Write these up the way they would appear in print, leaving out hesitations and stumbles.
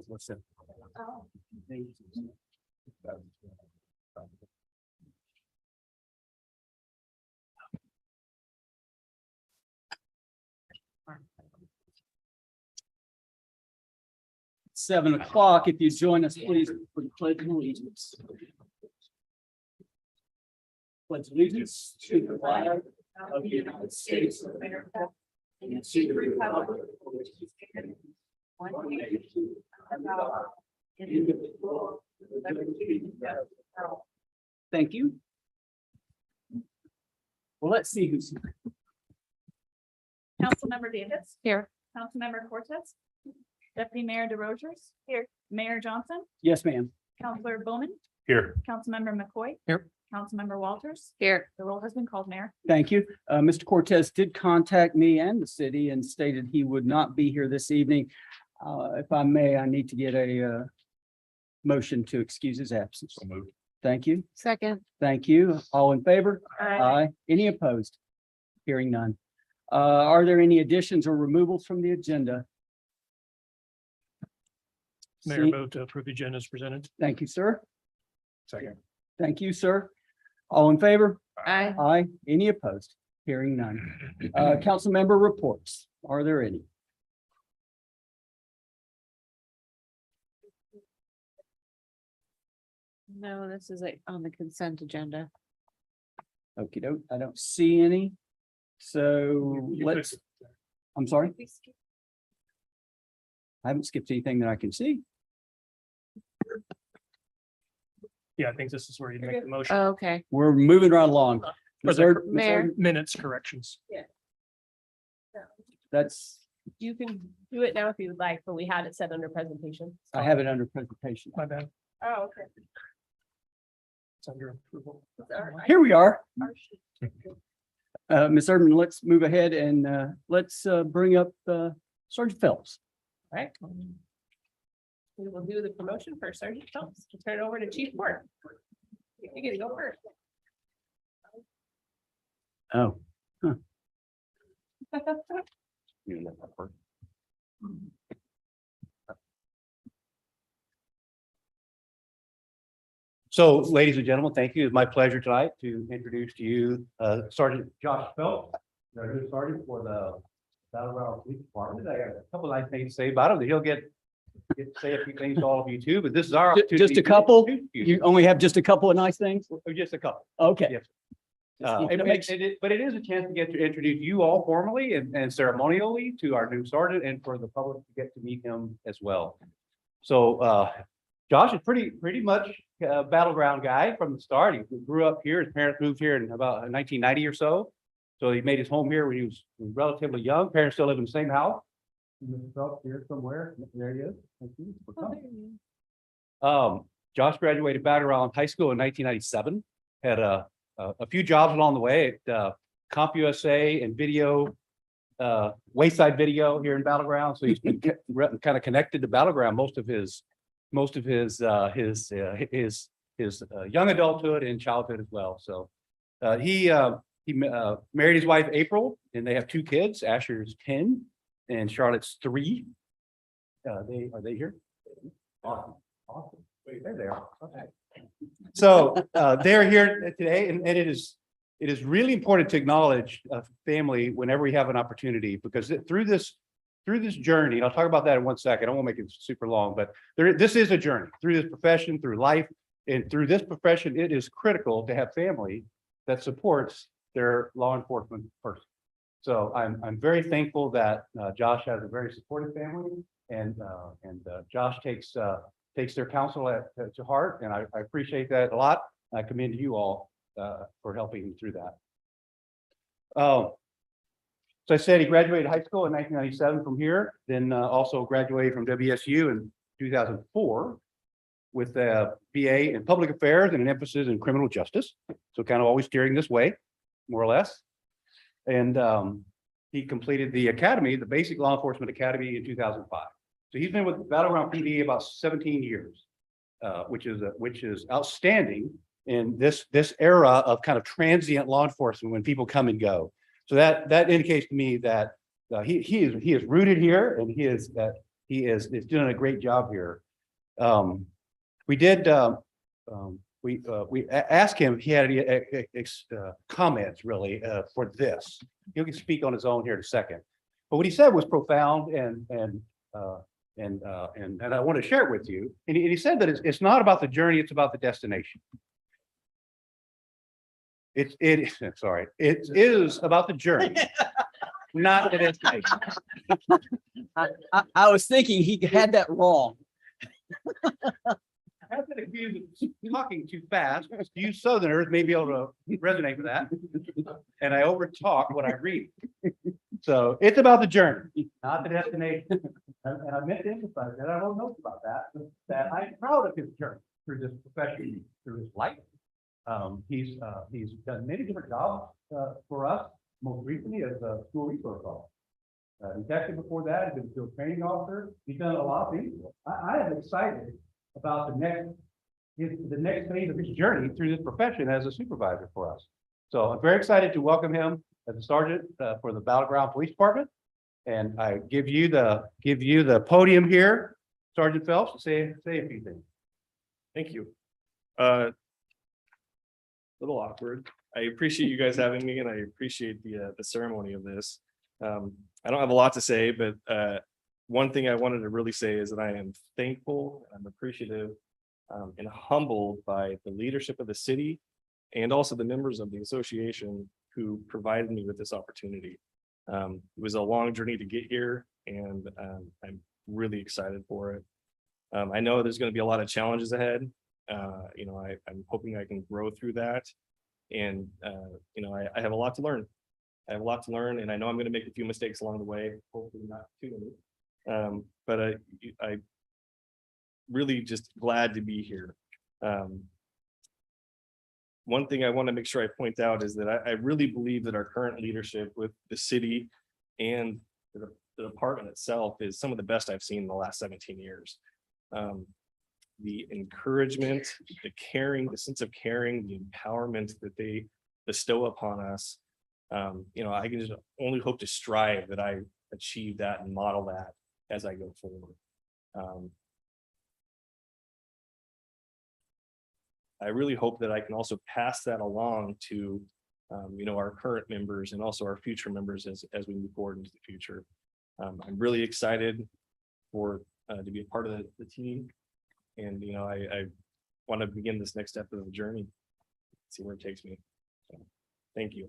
What's that? Seven o'clock. If you join us, please, for the pledge of allegiance. Pledge allegiance to the flag of the United States of America and to the republic for which it stands, one nation, under God, indivisible, with liberty and justice for all. Thank you. Well, let's see who's here. Councilmember Davis. Here. Councilmember Cortez. Deputy Mayor DeRogers. Here. Mayor Johnson. Yes, ma'am. Councilor Bowman. Here. Councilmember McCoy. Here. Councilmember Walters. Here. The roll has been called, Mayor. Thank you. Mr. Cortez did contact me and the city and stated he would not be here this evening. If I may, I need to get a motion to excuse his absence. So moved. Thank you. Second. Thank you. All in favor? Aye. Any opposed? Hearing none. Are there any additions or removals from the agenda? Mayor, See- move to approve the agenda as presented. Thank you, sir. Second. Thank you, sir. All in favor? Aye. Aye. Any opposed? Hearing none. Council member reports. Are there any? No, this is on the consent agenda. Okey doke. I don't see any. So let's, I'm sorry. I haven't skipped anything that I can see. Yeah, I think this is where you make the motion. Oh, okay. We're moving right along. For Ms. the Erd- Ms. Mayor. Erd- minutes corrections. That's, You can do it now if you would like, but we had it set under presentation. I have it under presentation. My bad. Oh, okay. It's under approval. Here we are. Ms. Urban, let's move ahead and let's bring up Sergeant Phelps. All right. We will do the promotion for Sergeant Phelps. We'll turn it over to Chief Ward. You get to go first. Oh. So, ladies and gentlemen, thank you. It's my pleasure tonight to introduce to you Sergeant Josh Phelps, our new sergeant for the Battle Ground Police Department. I got a couple of nice things to say about him. He'll get to say a few things to all of you too, but this is our opportunity. Just a to couple? introduce you. You only have just a couple of nice things? Just a couple. Okay. Yes. Just- But it is a chance to get to introduce you all formally and ceremonially to our new sergeant and for the public to get to meet him as well. So Josh is pretty much a battleground guy from the start. He grew up here. His parents moved here in about 1990 or so. So he made his home here when he was relatively young. Parents still live in the same house. Mr. Phelps here somewhere. There he is. Thank you for coming. Josh graduated Battle Ground High School in 1997. Had a few jobs along the way at CompUSA and video, Wayside Video here in Battleground. So he's been kind of connected to Battleground most of his young adulthood and childhood as well. So he married his wife April, and they have two kids. Asher's 10 and Charlotte's 3. Are they here? Awesome. Wait, there they are. Okay. So they're here today, and it is really important to acknowledge family whenever we have an opportunity, because through this journey, and I'll talk about that in 1 second. I won't make it super long, but this is a journey through this profession, through life, and through this profession, it is critical to have family that supports their law enforcement person. So I'm very thankful that Josh has a very supportive family, and Josh takes their counsel to heart, and I appreciate that a lot. I commend you all for helping me through that. So I said he graduated high school in 1997 from here, then also graduated from WSU in 2004 with a BA in public affairs and an emphasis in criminal justice. So kind of always steering this way, more or less. And he completed the academy, the basic law enforcement academy in 2005. So he's been with Battleground PD about 17 years. which is outstanding in this era of kind of transient law enforcement when people come and go. So that indicates to me that he is rooted here and he is doing a great job here. We did we asked him if he had any comments really for this. He can speak on his own here in a second. But what he said was profound and I want to share it with you. And he said that it's not about the journey, it's about the destination. It is about the journey, not the destination. I was thinking he had that wrong. I have been accused of talking too fast. You Southerners may be able to resonate with that. And I overtalk when I read. So it's about the journey, not the destination. And I meant to emphasize that. I wrote notes about that I'm proud of his journey through this profession, through his life. He's done many different jobs for us, most recently as a school resource officer. Detective before that, he's been a field training officer. He's done a lot of things. I am excited about the next phase of his journey through this profession as a supervisor for us. So I'm very excited to welcome him as a sergeant for the Battleground Police Department. And I give you the podium here, Sergeant Phelps, to say a few things. Thank you. Little awkward. I appreciate you guys having me and I appreciate the ceremony of this. I don't have a lot to say, but one thing I wanted to really say is that I am thankful, I'm appreciative, and humbled by the leadership of the city and also the members of the association who provided me with this opportunity. It was a long journey to get here and I'm really excited for it. I know there's going to be a lot of challenges ahead. I'm hoping I can grow through that. And, I have a lot to learn. I have a lot to learn and I know I'm going to make a few mistakes along the way, hopefully not too many. But I really just glad to be here. One thing I want to make sure I point out is that I really believe that our current leadership with the city and the department itself is some of the best I've seen in the last 17 years. The encouragement, the caring, the sense of caring, the empowerment that they bestow upon us. I can just only hope to strive that I achieve that and model that as I go forward. I really hope that I can also pass that along to, our current members and also our future members as we move forward into the future. I'm really excited to be a part of the team. And, I want to begin this next step of the journey, see where it takes me. So, thank you.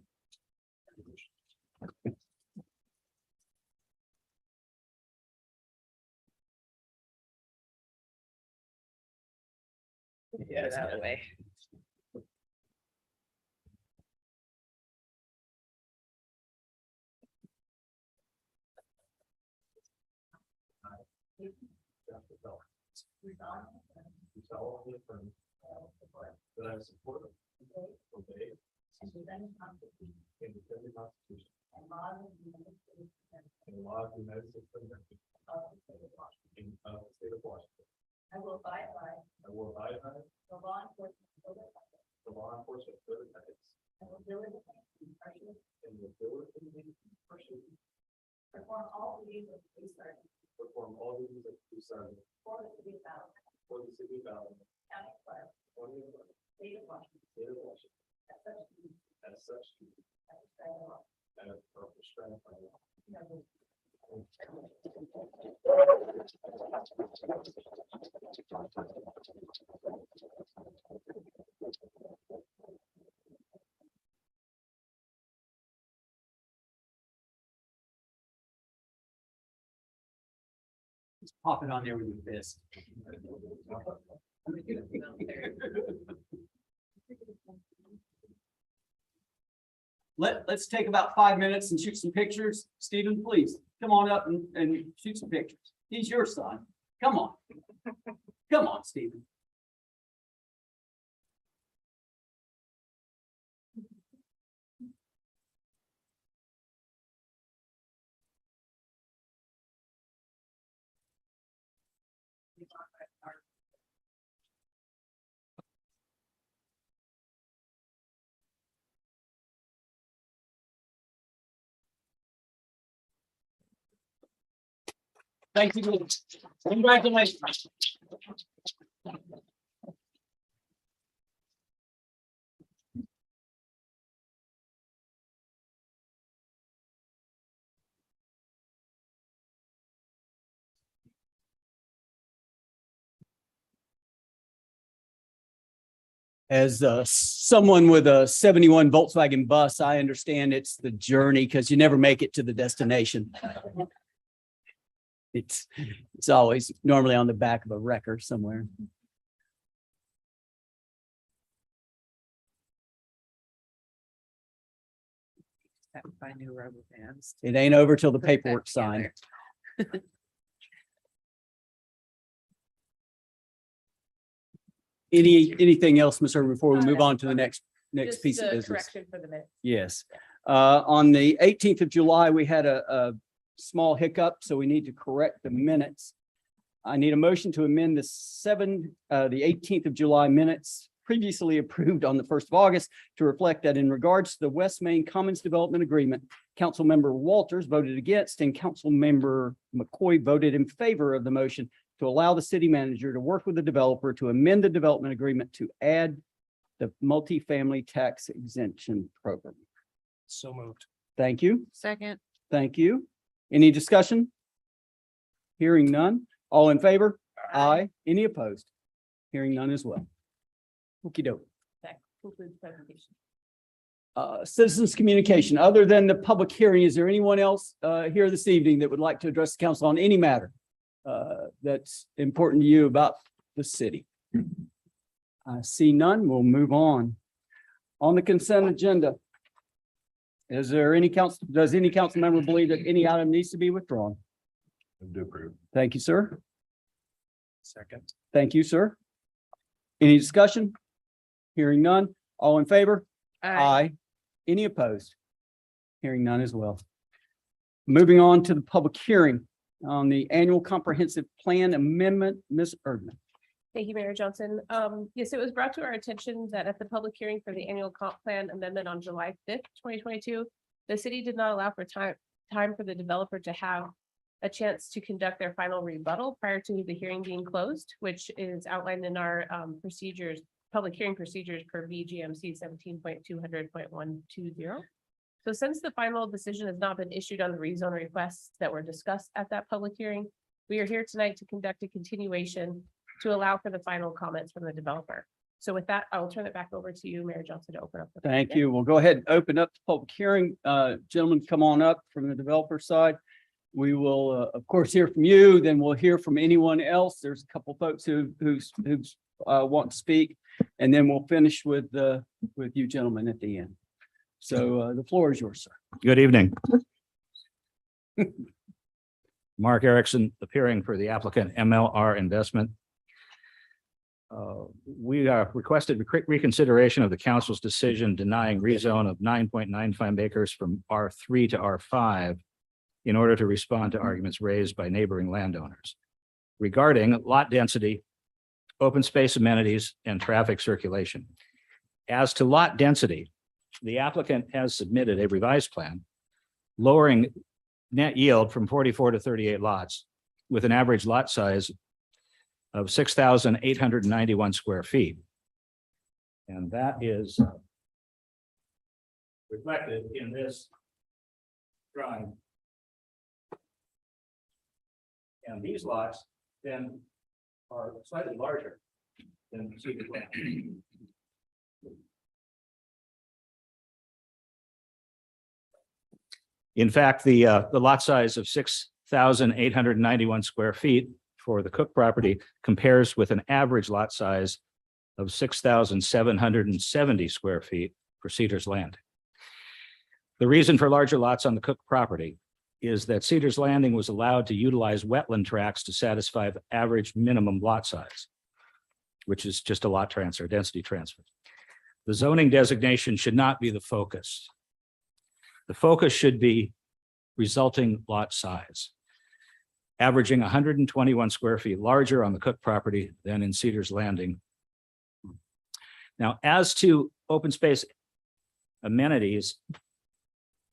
Get it out of the way. That I support, obey, and defend the Constitution and the laws of the United States of America and of the state of Washington. I will abide by I will abide by the law enforcement code of ethics the law enforcement code of ethics and will diligently and impartially and will diligently pursue perform all duties of police sergeant perform all duties of police sergeant for the city of Ballard, for the city of Allen, county clerk, county of Lake, state of Washington, state of Washington, at such duties as such duties as prescribed by law. and are prescribed by law. Just pop it on there with your fist. Let's take about 5 minutes and shoot some pictures. Stephen, please come on up and shoot some pictures. He's your son. Come on. Come on, Stephen. Thank you. Congratulations. As someone with a 71 Volkswagen bus, I understand it's the journey because you never make it to the destination. It's always normally on the back of a wrecker somewhere. Have to Buy new rubber bands. It ain't over till the Put it back paperwork's signed. together. Anything else, Ms. Irvin, before we move on to the next Just piece of the business? correction for the minute. Yes. On the 18th of July, we had a small hiccup, so we need to correct the minutes. I need a motion to amend the 18th of July minutes previously approved on the 1st of August to reflect that in regards to the West Main Commons Development Agreement, Councilmember Walters voted against and Councilmember McCoy voted in favor of the motion to allow the city manager to work with the developer to amend the development agreement to add the multifamily tax exemption program. So moved. Thank you. Second, Thank you. Any discussion? Hearing none. All in favor? Aye. Any opposed? Hearing none as well. Okey doke. That concludes the presentation. Citizens communication, other than the public hearing, is there anyone else here this evening that would like to address the council on any matter that's important to you about the city? I see none. We'll move on. On the consent agenda. Is there any does any council member believe that any item needs to be withdrawn? Do approve. Thank you, sir. Second. Thank you, sir. Any discussion? Hearing none. All in favor? aye. Any opposed? Hearing none as well. Moving on to the public hearing on the annual comprehensive plan amendment, Ms. Erdman. Thank you, Mayor Johnson. Yes, it was brought to our attention that at the public hearing for the annual comp plan amendment on July 5th, 2022, the city did not allow for time for the developer to have a chance to conduct their final rebuttal prior to the hearing being closed, which is outlined in our procedures, public hearing procedures per VGMC 17.200.120. So since the final decision has not been issued on the rezone requests that were discussed at that public hearing, we are here tonight to conduct a continuation to allow for the final comments from the developer. So with that, I will turn it back over to you, Mayor Johnson, to open up. Thank you. We'll go ahead and open up the public hearing. Gentlemen, come on up from the developer side. We will, of course, hear from you, then we'll hear from anyone else. There's a couple folks who want to speak, and then we'll finish with you gentlemen at the end. So the floor is yours, sir. Good evening. Mark Erickson, appearing for the applicant MLR Investment. We requested reconsideration of the council's decision denying rezone of 9.95 acres from R3 to R5 in order to respond to arguments raised by neighboring landowners regarding lot density, open space amenities, and traffic circulation. As to lot density, the applicant has submitted a revised plan lowering net yield from 44 to 38 lots with an average lot size of 6,891 square feet. And that is reflected in this drawing. And these lots then are slightly larger than Cedar Glen. In fact, the lot size of 6,891 square feet for the Cook property compares with an average lot size of 6,770 square feet for Cedars Landing. The reason for larger lots on the Cook property is that Cedars Landing was allowed to utilize wetland tracts to satisfy the average minimum lot size, which is just a lot transfer, density transfer. The zoning designation should not be the focus. The focus should be resulting lot size, averaging 121 square feet larger on the Cook property than in Cedars Landing. Now, as to open space amenities,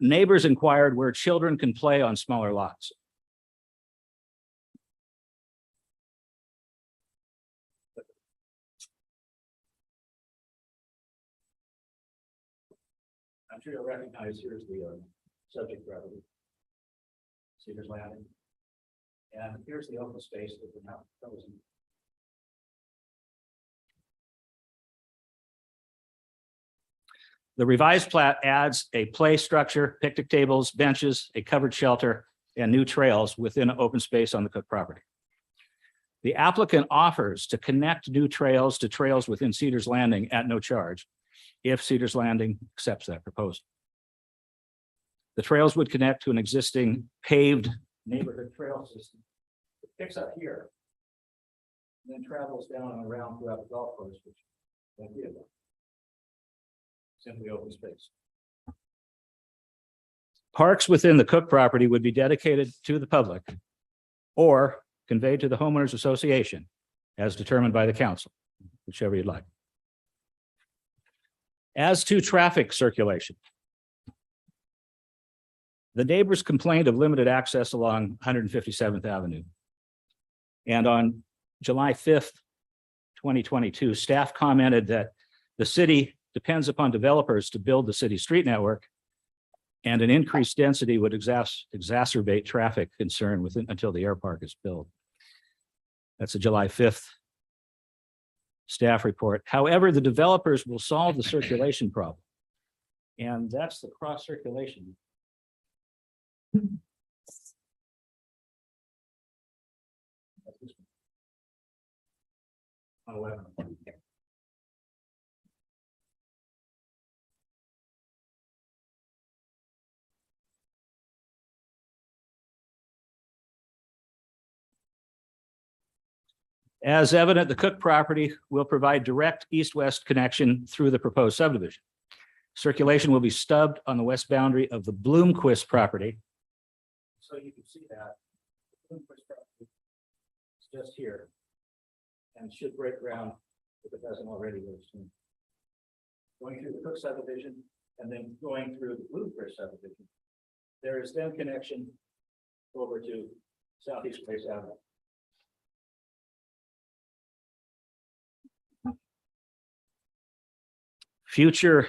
neighbors inquired where children can play on smaller lots. I'm sure you'll recognize, here's the subject property. Cedars Landing. And here's the open space that we're now proposing. The revised plat adds a play structure, picnic tables, benches, a covered shelter, and new trails within open space on the Cook property. The applicant offers to connect new trails to trails within Cedars Landing at no charge, if Cedars Landing accepts that proposal. The trails would connect to an existing paved neighborhood trail system. It picks up here, then travels down and around throughout the golf course, which won't be about. Simply open space. Parks within the Cook property would be dedicated to the public or conveyed to the homeowners association as determined by the council, whichever you'd like. As to traffic circulation, the neighbors complained of limited access along 157th Avenue. And on July 5th, 2022, staff commented that the city depends upon developers to build the city street network, and an increased density would exacerbate traffic concern within until the air park is built. That's a July 5th staff report. However, the developers will solve the circulation problem. And that's the cross circulation. On 11. As evident, the Cook property will provide direct east-west connection through the proposed subdivision. Circulation will be stubbed on the west boundary of the Bloomquist property. So you can see that. The Bloomquist property is just here and should break ground if it doesn't already very soon. Going through the Cook subdivision and then going through the Bloomquist subdivision. There is then connection over to Southeast Grace Avenue. Future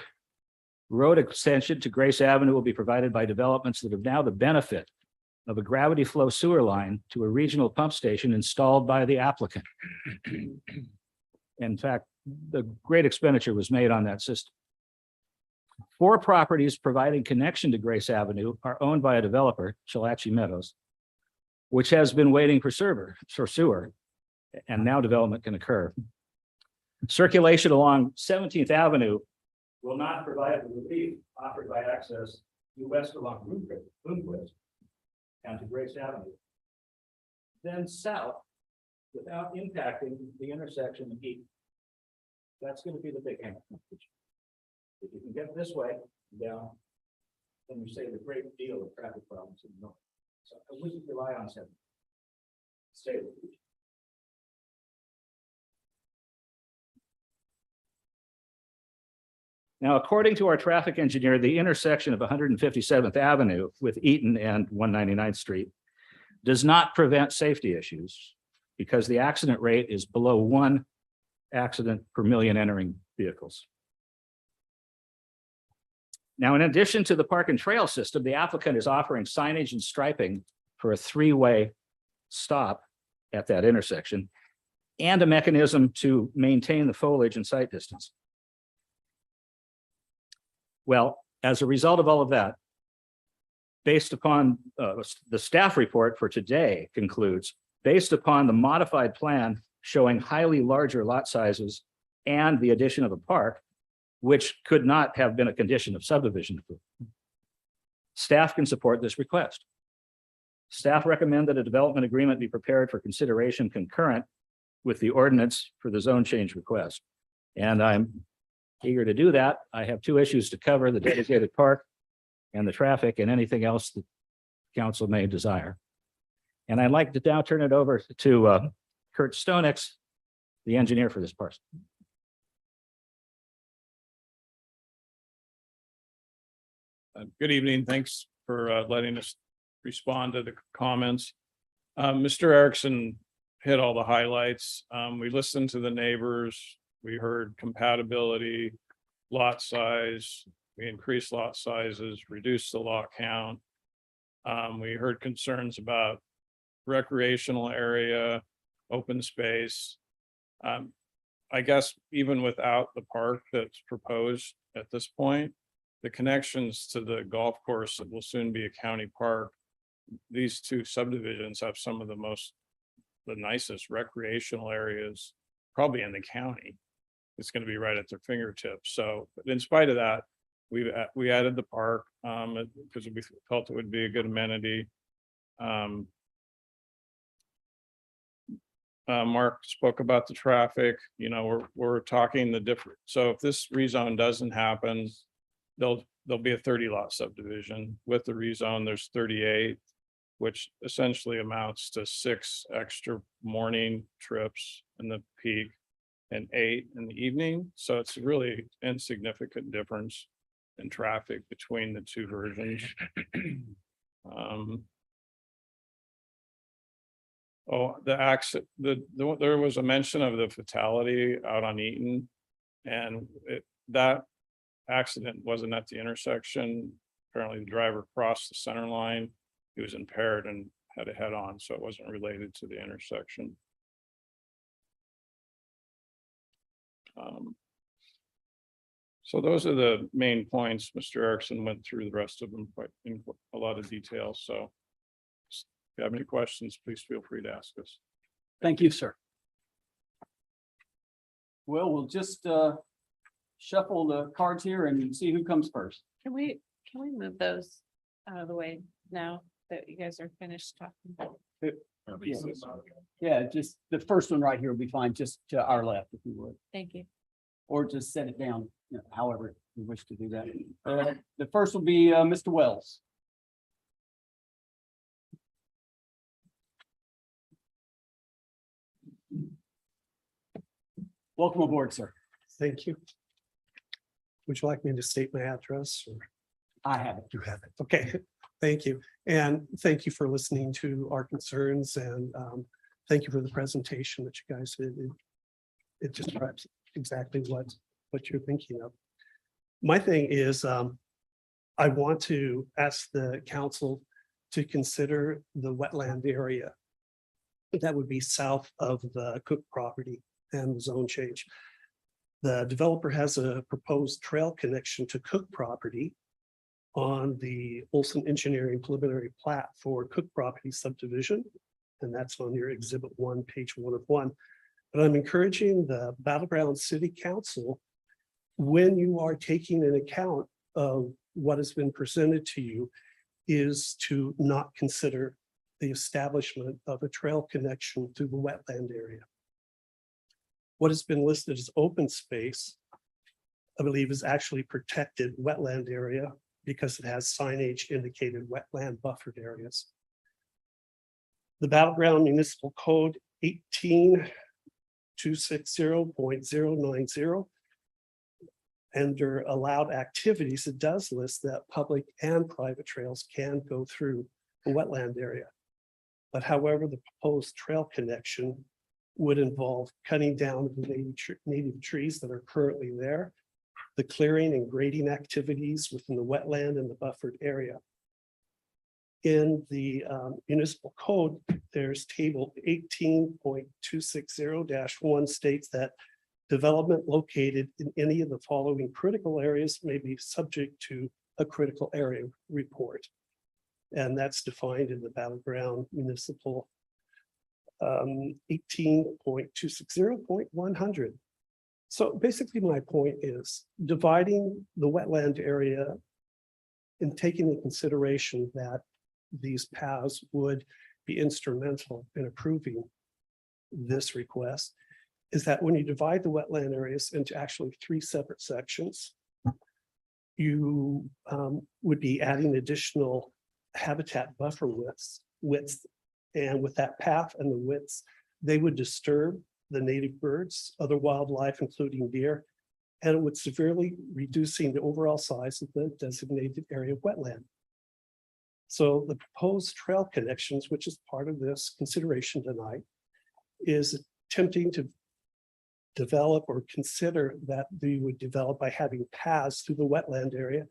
road extension to Grace Avenue will be provided by developments that have now the benefit of a gravity flow sewer line to a regional pump station installed by the applicant. In fact, the great expenditure was made on that system. 4 properties providing connection to Grace Avenue are owned by a developer, Chalachi Meadows, which has been waiting for sewer, and now development can occur. Circulation along 17th Avenue will not provide the relief offered by access due west along Bloomquist and to Grace Avenue. Then south, without impacting the intersection of Eaton. That's going to be the big hang. If you can get this way down, then you save a great deal of traffic problems in the north. So I wouldn't rely on 7. Stay with you. Now, according to our traffic engineer, the intersection of 157th Avenue with Eaton and 199th Street does not prevent safety issues because the accident rate is below 1 accident per million entering vehicles. Now, in addition to the park and trail system, the applicant is offering signage and striping for a 3-way stop at that intersection and a mechanism to maintain the foliage and sight distance. Well, as a result of all of that, based upon the staff report for today concludes, based upon the modified plan showing highly larger lot sizes and the addition of a park, which could not have been a condition of subdivision approval, staff can support this request. Staff recommend that a development agreement be prepared for consideration concurrent with the ordinance for the zone change request. And I'm eager to do that. I have 2 issues to cover: the dedicated park and the traffic, and anything else that council may desire. And I'd like to now turn it over to Kurt Stonix, the engineer for this parcel. Good evening. Thanks for letting us respond to the comments. Mr. Erickson hit all the highlights. We listened to the neighbors. We heard compatibility, lot size. We increased lot sizes, reduced the lot count. We heard concerns about recreational area, open space. I guess even without the park that's proposed at this point, the connections to the golf course that will soon be a county park, these two subdivisions have some of the nicest recreational areas probably in the county. It's going to be right at their fingertips. So but in spite of that, we added the park because we felt it would be a good amenity. Mark spoke about the traffic, you know, we're talking the different, so if this rezone doesn't happen, there'll be a 30 lot subdivision. With the rezone, there's 38, which essentially amounts to 6 extra morning trips in the peak and 8 in the evening. So it's a really insignificant difference in traffic between the two versions. Oh, there was a mention of the fatality out on Eaton, and that accident wasn't at the intersection. Apparently the driver crossed the center line. He was impaired and had a head on, so it wasn't related to the intersection. So those are the main points. Mr. Erickson went through the rest of them quite in a lot of detail. So if you have any questions, please feel free to ask us. Thank you, sir. Well, we'll just shuffle the cards here and see who comes first. Can we move those out of the way now that you guys are finished talking? Yeah, just the first one right here will be fine, just to our left, if you would, Thank you. or just set it down, you know, however you wish to do that. The first will be Mr. Wells. Welcome aboard, sir. Thank you. Would you like me to state my address or? I have it. You have it. Okay, thank you. And thank you for listening to our concerns and thank you for the presentation that you guys did. It describes exactly what you're thinking of. My thing is, I want to ask the council to consider the wetland area that would be south of the Cook property and the zone change. The developer has a proposed trail connection to Cook property on the Olson Engineering preliminary plat for Cook property subdivision. And that's on your exhibit 1, page 1 of 1. But I'm encouraging the Battleground City Council, when you are taking an account of what has been presented to you, is to not consider the establishment of a trail connection to the wetland area. What has been listed as open space, I believe, is actually protected wetland area because it has signage indicated wetland buffered areas. The Battleground Municipal Code 18260.090 under allowed activities, it does list that public and private trails can go through the wetland area. But however, the proposed trail connection would involve cutting down the native trees that are currently there, the clearing and grading activities within the wetland and the buffered area. In the municipal code, there's table 18.260-1 states that development located in any of the following critical areas may be subject to a critical area report. And that's defined in the Battleground Municipal 18.260.100. So basically my point is dividing the wetland area and taking into consideration that these paths would be instrumental in approving this request is that when you divide the wetland areas into actually 3 separate sections, you would be adding additional habitat buffer widths, and with that path and the widths, they would disturb the native birds, other wildlife, including deer, and it would severely reducing the overall size of the designated area of wetland. So the proposed trail connections, which is part of this consideration tonight, is attempting to develop or consider that they would develop by having paths through the wetland area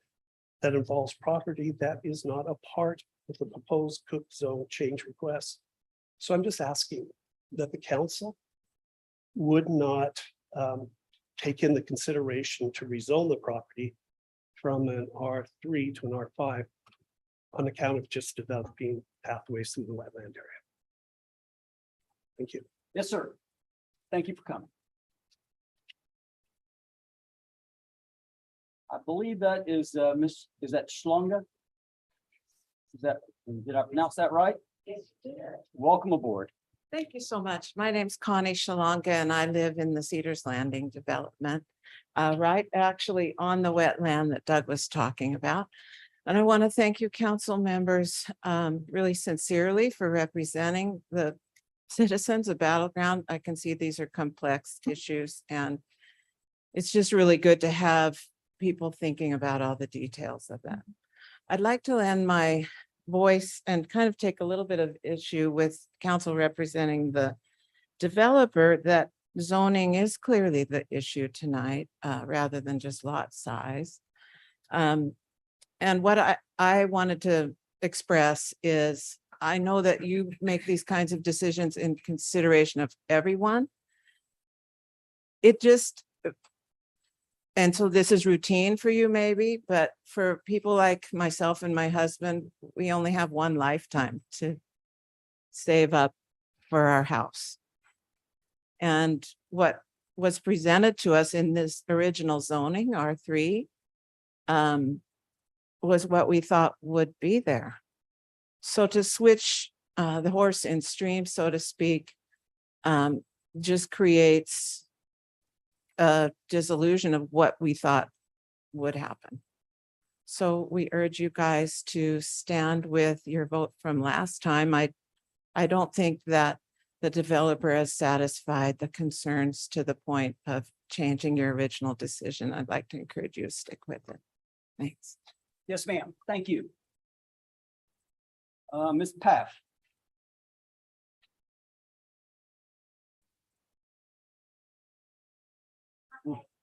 that involves property that is not a part of the proposed Cook zone change request. So I'm just asking that the council would not take in the consideration to rezone the property from an R3 to an R5 on account of just developing pathways through the wetland area. Thank you. Yes, sir. Thank you for coming. I believe that is is that Schlonga? Did I pronounce that right? Welcome aboard. Thank you so much. My name's Connie Shalonga and I live in the Cedars Landing development, right actually on the wetland that Doug was talking about. And I want to thank you, council members, really sincerely for representing the citizens of Battleground. I can see these are complex issues and it's just really good to have people thinking about all the details of that. I'd like to lend my voice and kind of take a little bit of issue with council representing the developer that zoning is clearly the issue tonight, rather than just lot size. And what I wanted to express is, I know that you make these kinds of decisions in consideration of everyone. It just, and so this is routine for you maybe, but for people like myself and my husband, we only have one lifetime to save up for our house. And what was presented to us in this original zoning, R3, was what we thought would be there. So to switch the horse in stream, so to speak, just creates a disillusion of what we thought would happen. So we urge you guys to stand with your vote from last time. I don't think that the developer has satisfied the concerns to the point of changing your original decision. I'd like to encourage you to stick with it. Thanks. Yes, ma'am. Thank you. Ms. Paff.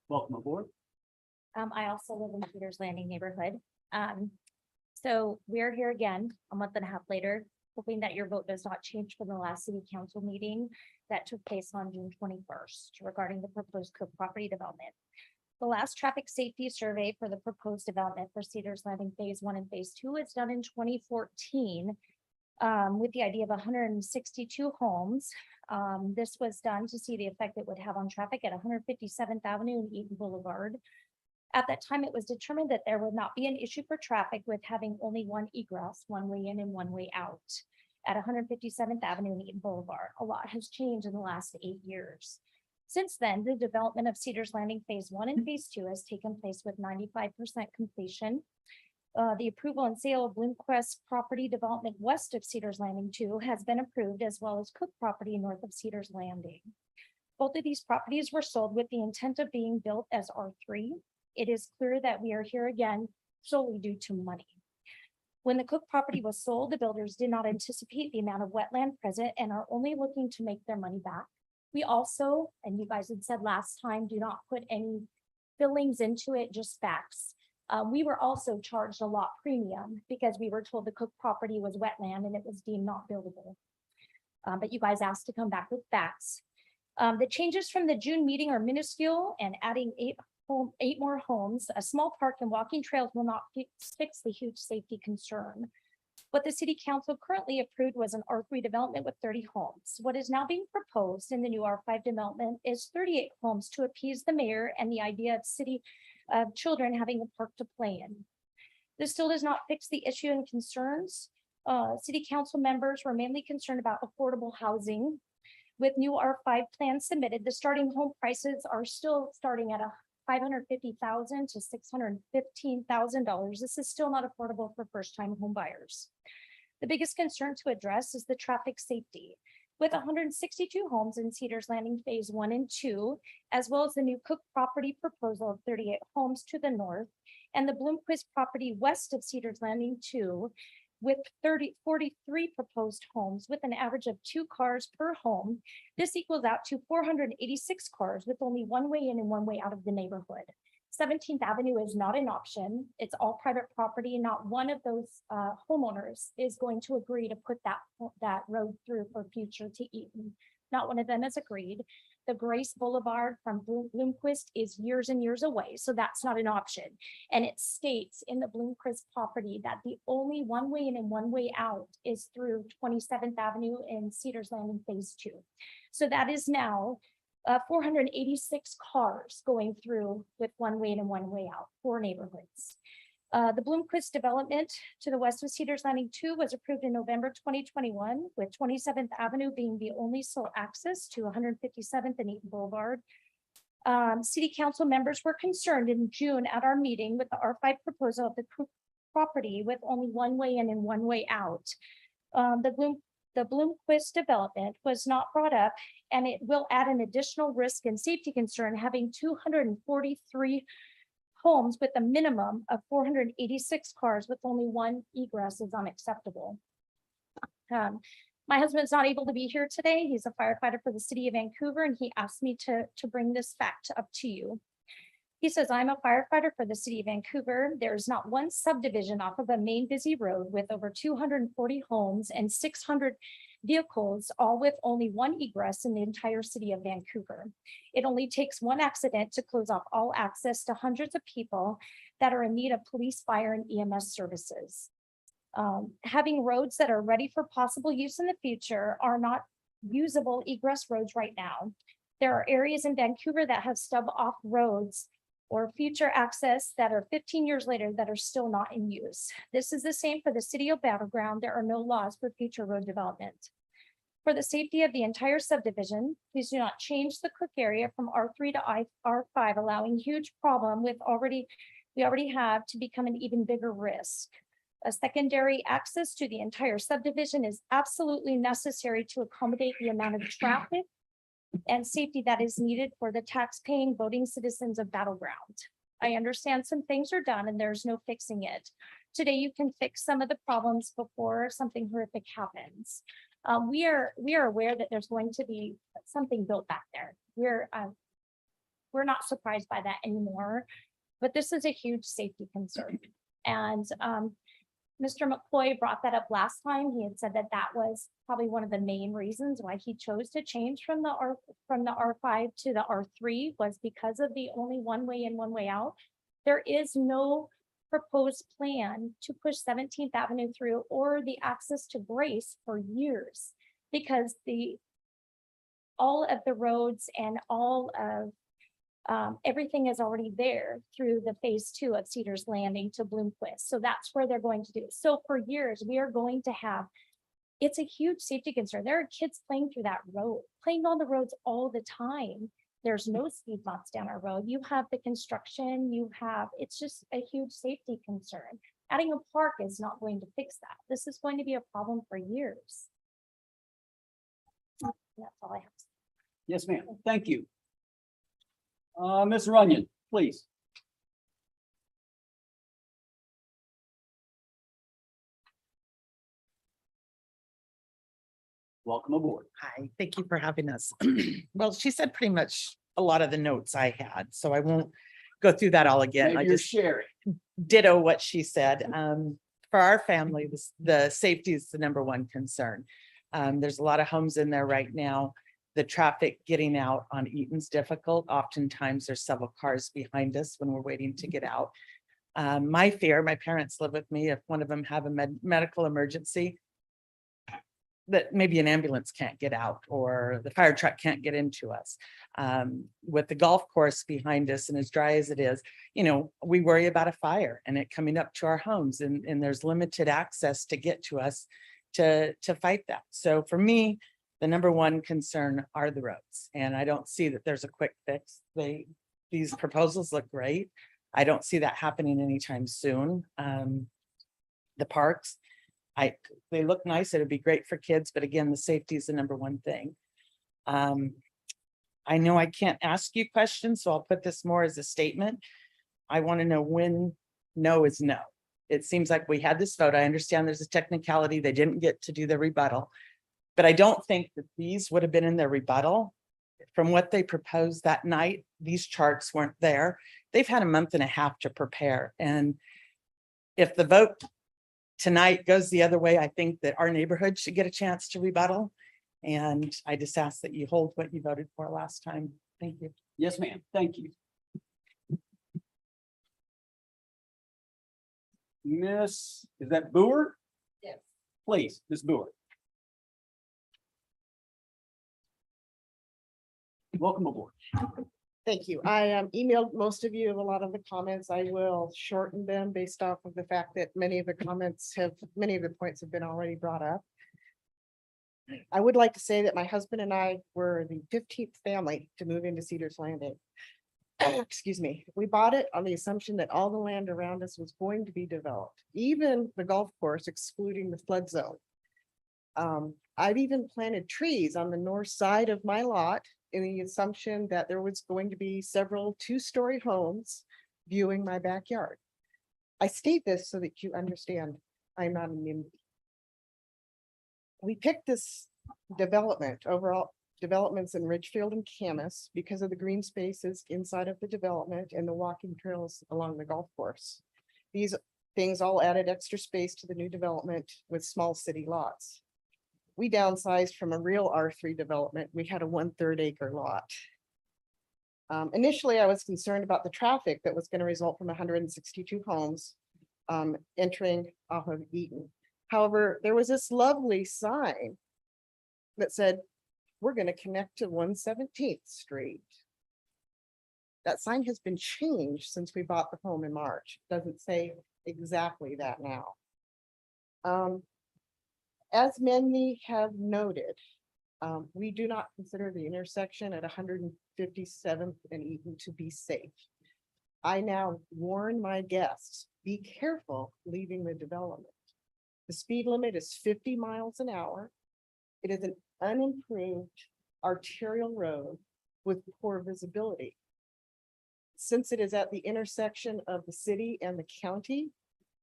Welcome aboard. I also live in Peters Landing neighborhood. So we're here again, a month and a half later, hoping that your vote does not change from the last city council meeting that took place on June 21st regarding the proposed Cook property development. The last traffic safety survey for the proposed development for Cedars Landing Phase 1 and Phase 2 was done in 2014 with the idea of 162 homes. This was done to see the effect it would have on traffic at 157th Avenue and Eaton Boulevard. At that time, it was determined that there would not be an issue for traffic with having only one egress, one way in and one way out at 157th Avenue and Eaton Boulevard. A lot has changed in the last 8 years. Since then, the development of Cedars Landing Phase 1 and Phase 2 has taken place with 95% completion. The approval and sale of Bloomquist property development west of Cedars Landing 2 has been approved, as well as Cook property north of Cedars Landing. Both of these properties were sold with the intent of being built as R3. It is clear that we are here again solely due to money. When the Cook property was sold, the builders did not anticipate the amount of wetland present and are only looking to make their money back. We also, and you guys had said last time, do not put any fillings into it, just facts. We were also charged a lot premium because we were told the Cook property was wetland and it was deemed not buildable. But you guys asked to come back with facts. The changes from the June meeting are minuscule, and adding 8 more homes, a small park and walking trails will not fix the huge safety concern. What the city council currently approved was an R3 development with 30 homes. What is now being proposed in the new R5 development is 38 homes to appease the mayor and the idea of city children having a park to play in. This still does not fix the issue and concerns. City council members were mainly concerned about affordable housing. With new R5 plans submitted, the starting home prices are still starting at $550,000 to $615,000. This is still not affordable for first-time home buyers. The biggest concern to address is the traffic safety. With 162 homes in Cedars Landing Phase 1 and 2, as well as the new Cook property proposal of 38 homes to the north, and the Bloomquist property west of Cedars Landing 2, with 43 proposed homes with an average of 2 cars per home. This equals out to 486 cars with only one way in and one way out of the neighborhood. 17th Avenue is not an option. It's all private property. Not one of those homeowners is going to agree to put that road through for future to Eaton. Not one of them has agreed. The Grace Boulevard from Bloomquist is years and years away, so that's not an option. And it states in the Bloomquist property that the only one way in and one way out is through 27th Avenue and Cedars Landing Phase 2. So that is now 486 cars going through with one way in and one way out, 4 neighborhoods. The Bloomquist development to the west of Cedars Landing 2 was approved in November 2021, with 27th Avenue being the only sole access to 157th and Eaton Boulevard. City council members were concerned in June at our meeting with the R5 proposal of the property with only one way in and one way out. The Bloomquist development was not brought up, and it will add an additional risk and safety concern, having 243 homes with a minimum of 486 cars with only one egress is unacceptable. My husband's not able to be here today. He's a firefighter for the city of Vancouver, and he asked me to bring this fact up to you. He says, I'm a firefighter for the city of Vancouver. There's not one subdivision off of a main busy road with over 240 homes and 600 vehicles, all with only one egress in the entire city of Vancouver. It only takes one accident to close off all access to hundreds of people that are in need of police, fire, and EMS services. Having roads that are ready for possible use in the future are not usable egress roads right now. There are areas in Vancouver that have stub off roads or future access that are 15 years later that are still not in use. This is the same for the city of Battleground. There are no laws for future road development. For the safety of the entire subdivision, please do not change the Cook area from R3 to R5, allowing huge problem we already have to become an even bigger risk. A secondary access to the entire subdivision is absolutely necessary to accommodate the amount of traffic and safety that is needed for the tax-paying voting citizens of Battleground. I understand some things are done and there's no fixing it. Today, you can fix some of the problems before something horrific happens. We are aware that there's going to be something built back there. We're not surprised by that anymore, but this is a huge safety concern. And Mr. McCoy brought that up last time. He had said that that was probably one of the main reasons why he chose to change from the R5 to the R3 was because of the only one way in, one way out. There is no proposed plan to push 17th Avenue through or the access to Grace for years, because all of the roads and all of everything is already there through the phase 2 of Cedars Landing to Bloomquist. So that's where they're going to do it. So for years, we are going to have, it's a huge safety concern. There are kids playing through that road, playing on the roads all the time. There's no speed bumps down our road. You have the construction, it's just a huge safety concern. Adding a park is not going to fix that. This is going to be a problem for years. That's all I have to say. Yes, ma'am. Thank you. Ms. Runyon, please. Welcome aboard. Hi, thank you for having us. Well, she said pretty much a lot of the notes I had, so I won't go through that all again. I Maybe you're just sharing. ditto what she said. For our family, the safety is the number one concern. There's a lot of homes in there right now. The traffic getting out on Eaton's difficult. Oftentimes there's several cars behind us when we're waiting to get out. My fear, my parents live with me, if one of them have a medical emergency, that maybe an ambulance can't get out or the fire truck can't get into us. With the golf course behind us and as dry as it is, we worry about a fire and it coming up to our homes, and there's limited access to get to us to fight that. So for me, the number one concern are the roads, and I don't see that there's a quick fix. These proposals look great. I don't see that happening anytime soon. The parks, they look nice. It'd be great for kids, but again, the safety is the number one thing. I know I can't ask you questions, so I'll put this more as a statement. I want to know when no is no. It seems like we had this vote. I understand there's a technicality. They didn't get to do the rebuttal. But I don't think that these would have been in their rebuttal. From what they proposed that night, these charts weren't there. They've had a month and a half to prepare. And if the vote tonight goes the other way, I think that our neighborhood should get a chance to rebuttal. And I just ask that you hold what you voted for last time. Thank you. Yes, ma'am. Thank you. Miss, is that Boer? Yes. Please, Miss Boer. Welcome aboard. Thank you. I emailed most of you a lot of the comments. I will shorten them based off of the fact that many of the points have been already brought up. I would like to say that my husband and I were the 15th family to move into Cedars Landing. Excuse me. We bought it on the assumption that all the land around us was going to be developed, even the golf course excluding the flood zone. I've even planted trees on the north side of my lot in the assumption that there was going to be several two-story homes viewing my backyard. I state this so that you understand I'm not a NIMBY. We picked this development, overall developments in Ridgefield and Camas, because of the green spaces inside of the development and the walking trails along the golf course. These things all added extra space to the new development with small city lots. We downsized from a real R3 development. We had a 1/3 acre lot. Initially, I was concerned about the traffic that was going to result from 162 homes entering off of Eaton. However, there was this lovely sign that said, we're going to connect to 117th Street. That sign has been changed since we bought the home in March. Doesn't say exactly that now. As many have noted, we do not consider the intersection at 157th and Eaton to be safe. I now warn my guests, be careful leaving the development. The speed limit is 50 miles an hour. It is an unimproved arterial road with poor visibility. Since it is at the intersection of the city and the county,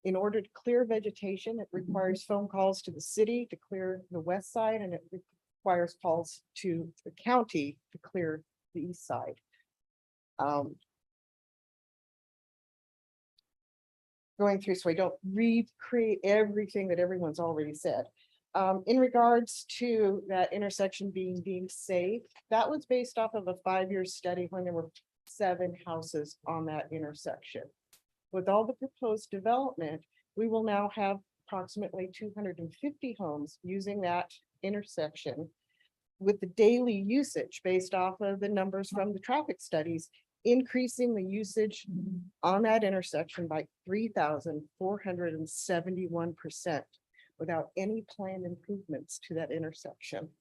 in order to clear vegetation, it requires phone calls to the city to clear the west side, and it requires calls to the county to clear the east side. Going through so I don't recreate everything that everyone's already said. In regards to that intersection being deemed safe, that was based off of a 5-year study when there were 7 houses on that intersection. With all the proposed development, we will now have approximately 250 homes using that intersection with the daily usage based off of the numbers from the traffic studies, increasing the usage on that intersection by 3,471% without any planned improvements to that intersection.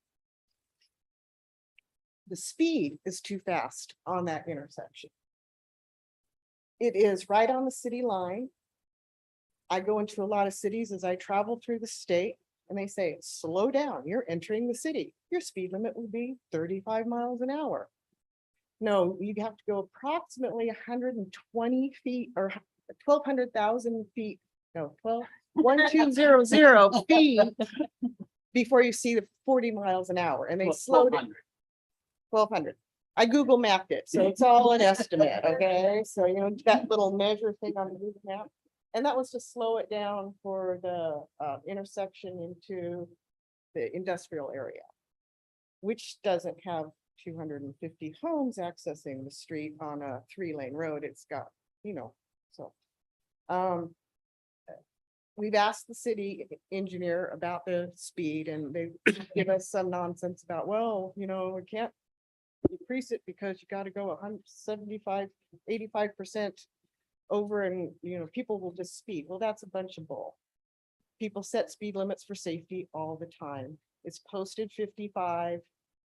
The speed is too fast on that intersection. It is right on the city line. I go into a lot of cities as I travel through the state, and they say, slow down, you're entering the city. Your speed limit will be 35 miles an hour. No, you have to go approximately 120 feet or 1,200,000 feet, no, 12,200 feet before you see the 40 miles an hour, and they slowed it. 1,200. I Google mapped it, so it's all an estimate, okay? So, you know, that little measure thing on the Google map. And that was to slow it down for the intersection into the industrial area, which doesn't have 250 homes accessing the street on a 3-lane road. It's got, you know, so. We've asked the city engineer about the speed, and they give us some nonsense about, well, you know, we can't increase it because you got to go 175, 85% over, and you know, people will just speed. Well, that's a bunch of bull. People set speed limits for safety all the time. It's posted 55.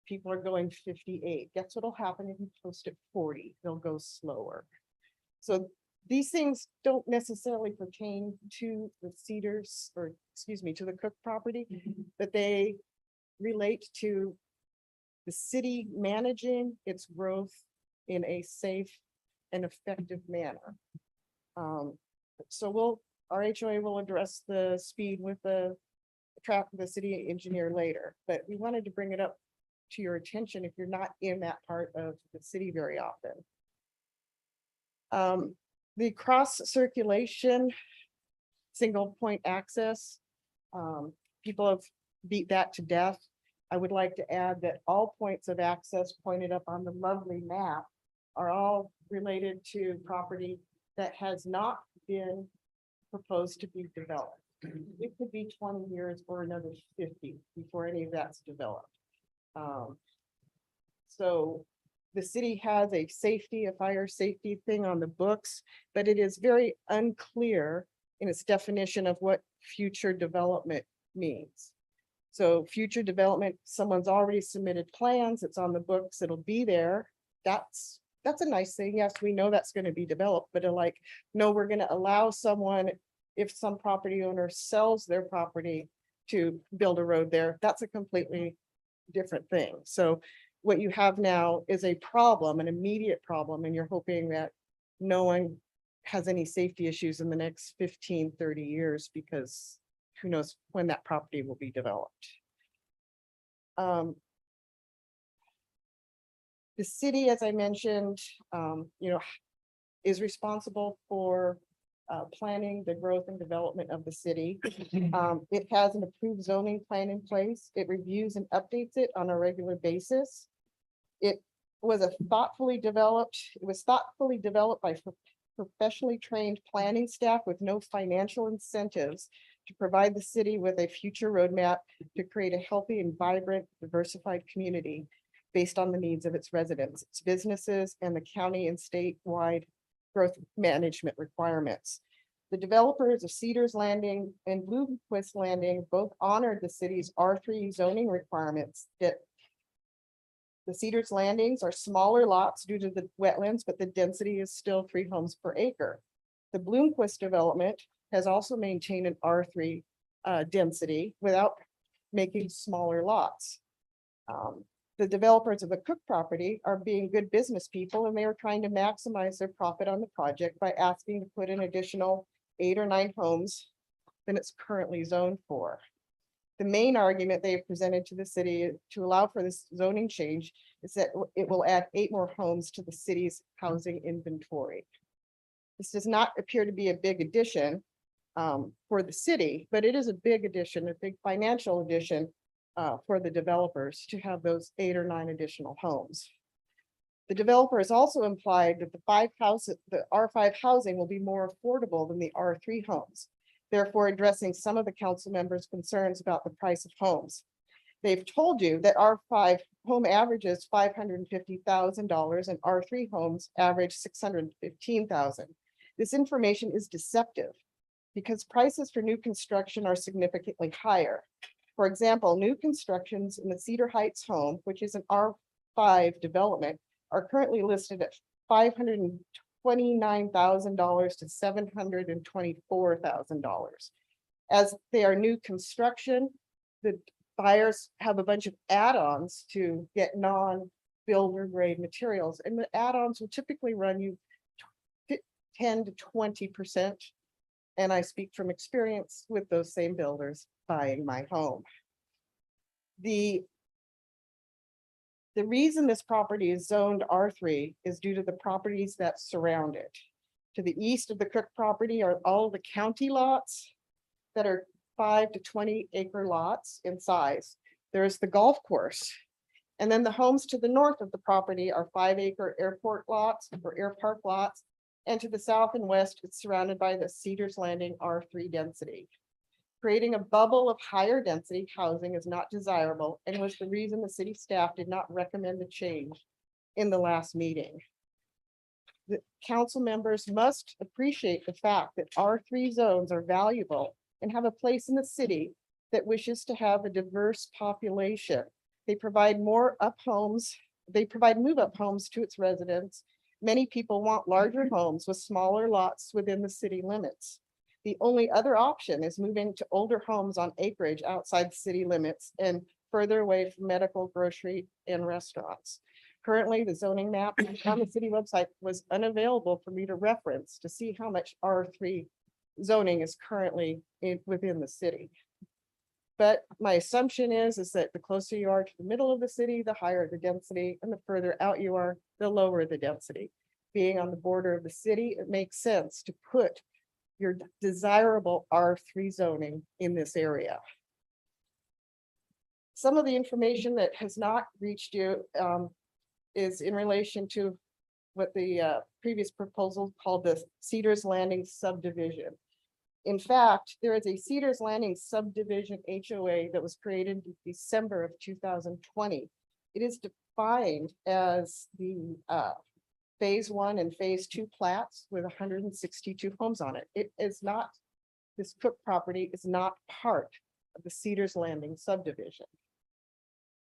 People are going 58. Guess what'll happen if you post it 40? They'll go slower. So these things don't necessarily pertain to the Cedars, or excuse me, to the Cook property, but they relate to the city managing its growth in a safe and effective manner. So we'll our HOA will address the speed with the city engineer later, but we wanted to bring it up to your attention if you're not in that part of the city very often. The cross circulation, single point access, people have beat that to death. I would like to add that all points of access pointed up on the lovely map are all related to property that has not been proposed to be developed. It could be 20 years or another 50 before any of that's developed. So the city has a fire safety thing on the books, but it is very unclear in its definition of what future development means. So future development, someone's already submitted plans, it's on the books, it'll be there. That's a nice thing. Yes, we know that's going to be developed, but like, no, we're going to allow someone, if some property owner sells their property to build a road there, that's a completely different thing. So what you have now is a problem, an immediate problem, and you're hoping that no one has any safety issues in the next 15, 30 years, because who knows when that property will be developed. The city, as I mentioned, is responsible for planning the growth and development of the city. It has an approved zoning plan in place. It reviews and updates it on a regular basis. It was thoughtfully developed by professionally trained planning staff with no financial incentives to provide the city with a future roadmap to create a healthy and vibrant, diversified community based on the needs of its residents, its businesses, and the county and statewide growth management requirements. The developers of Cedars Landing and Bloomquist Landing both honored the city's R3 zoning requirements. That the Cedars Landings are smaller lots due to the wetlands, but the density is still 3 homes per acre. The Bloomquist development has also maintained an R3 density without making smaller lots. The developers of the Cook property are being good business people, and they are trying to maximize their profit on the project by asking to put an additional 8 or 9 homes than it's currently zoned for. The main argument they have presented to the city to allow for this zoning change is that it will add 8 more homes to the city's housing inventory. This does not appear to be a big addition for the city, but it is a big addition, a big financial addition for the developers to have those 8 or 9 additional homes. The developer has also implied that the R5 housing will be more affordable than the R3 homes, therefore addressing some of the council members' concerns about the price of homes. They've told you that R5 home averages $550,000 and R3 homes average $615,000. This information is deceptive because prices for new construction are significantly higher. For example, new constructions in the Cedar Heights home, which is an R5 development, are currently listed at $529,000 to $724,000. As they are new construction, the buyers have a bunch of add-ons to get non-builder grade materials, and the add-ons will typically run you 10 to 20%. And I speak from experience with those same builders buying my home. The reason this property is zoned R3 is due to the properties that surround it. To the east of the Cook property are all the county lots that are 5 to 20 acre lots in size. There's the golf course. And then the homes to the north of the property are 5 acre airport lots or air park lots. And to the south and west, it's surrounded by the Cedars Landing R3 density. Creating a bubble of higher density housing is not desirable and was the reason the city staff did not recommend the change in the last meeting. The council members must appreciate the fact that R3 zones are valuable and have a place in the city that wishes to have a diverse population. They provide move-up homes to its residents. Many people want larger homes with smaller lots within the city limits. The only other option is moving to older homes on acreage outside city limits and further away from medical, grocery, and restaurants. Currently, the zoning map on the city website was unavailable for me to reference to see how much R3 zoning is currently within the city. But my assumption is that the closer you are to the middle of the city, the higher the density, and the further out you are, the lower the density. Being on the border of the city, it makes sense to put your desirable R3 zoning in this area. Some of the information that has not reached you is in relation to what the previous proposal called the Cedars Landing subdivision. In fact, there is a Cedars Landing subdivision HOA that was created in December of 2020. It is defined as the phase 1 and phase 2 plats with 162 homes on it. It is not, this Cook property is not part of the Cedars Landing subdivision.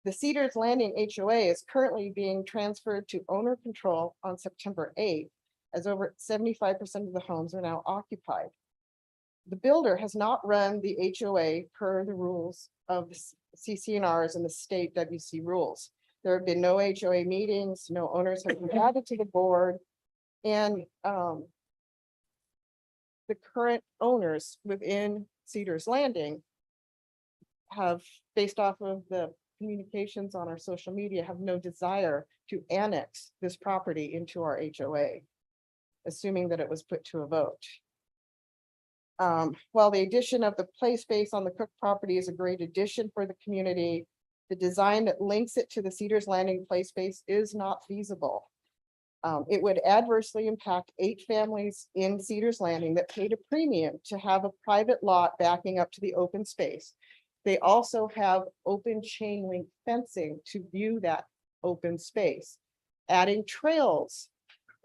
The Cedars Landing HOA is currently being transferred to owner control on September 8th, as over 75% of the homes are now occupied. The builder has not run the HOA per the rules of the CC&Rs and the state WC rules. There have been no HOA meetings, no owners have been added to the board, and the current owners within Cedars Landing have, based off of the communications on our social media, have no desire to annex this property into our HOA, assuming that it was put to a vote. While the addition of the play space on the Cook property is a great addition for the community, the design that links it to the Cedars Landing play space is not feasible. It would adversely impact 8 families in Cedars Landing that paid a premium to have a private lot backing up to the open space. They also have open chain link fencing to view that open space. Adding trails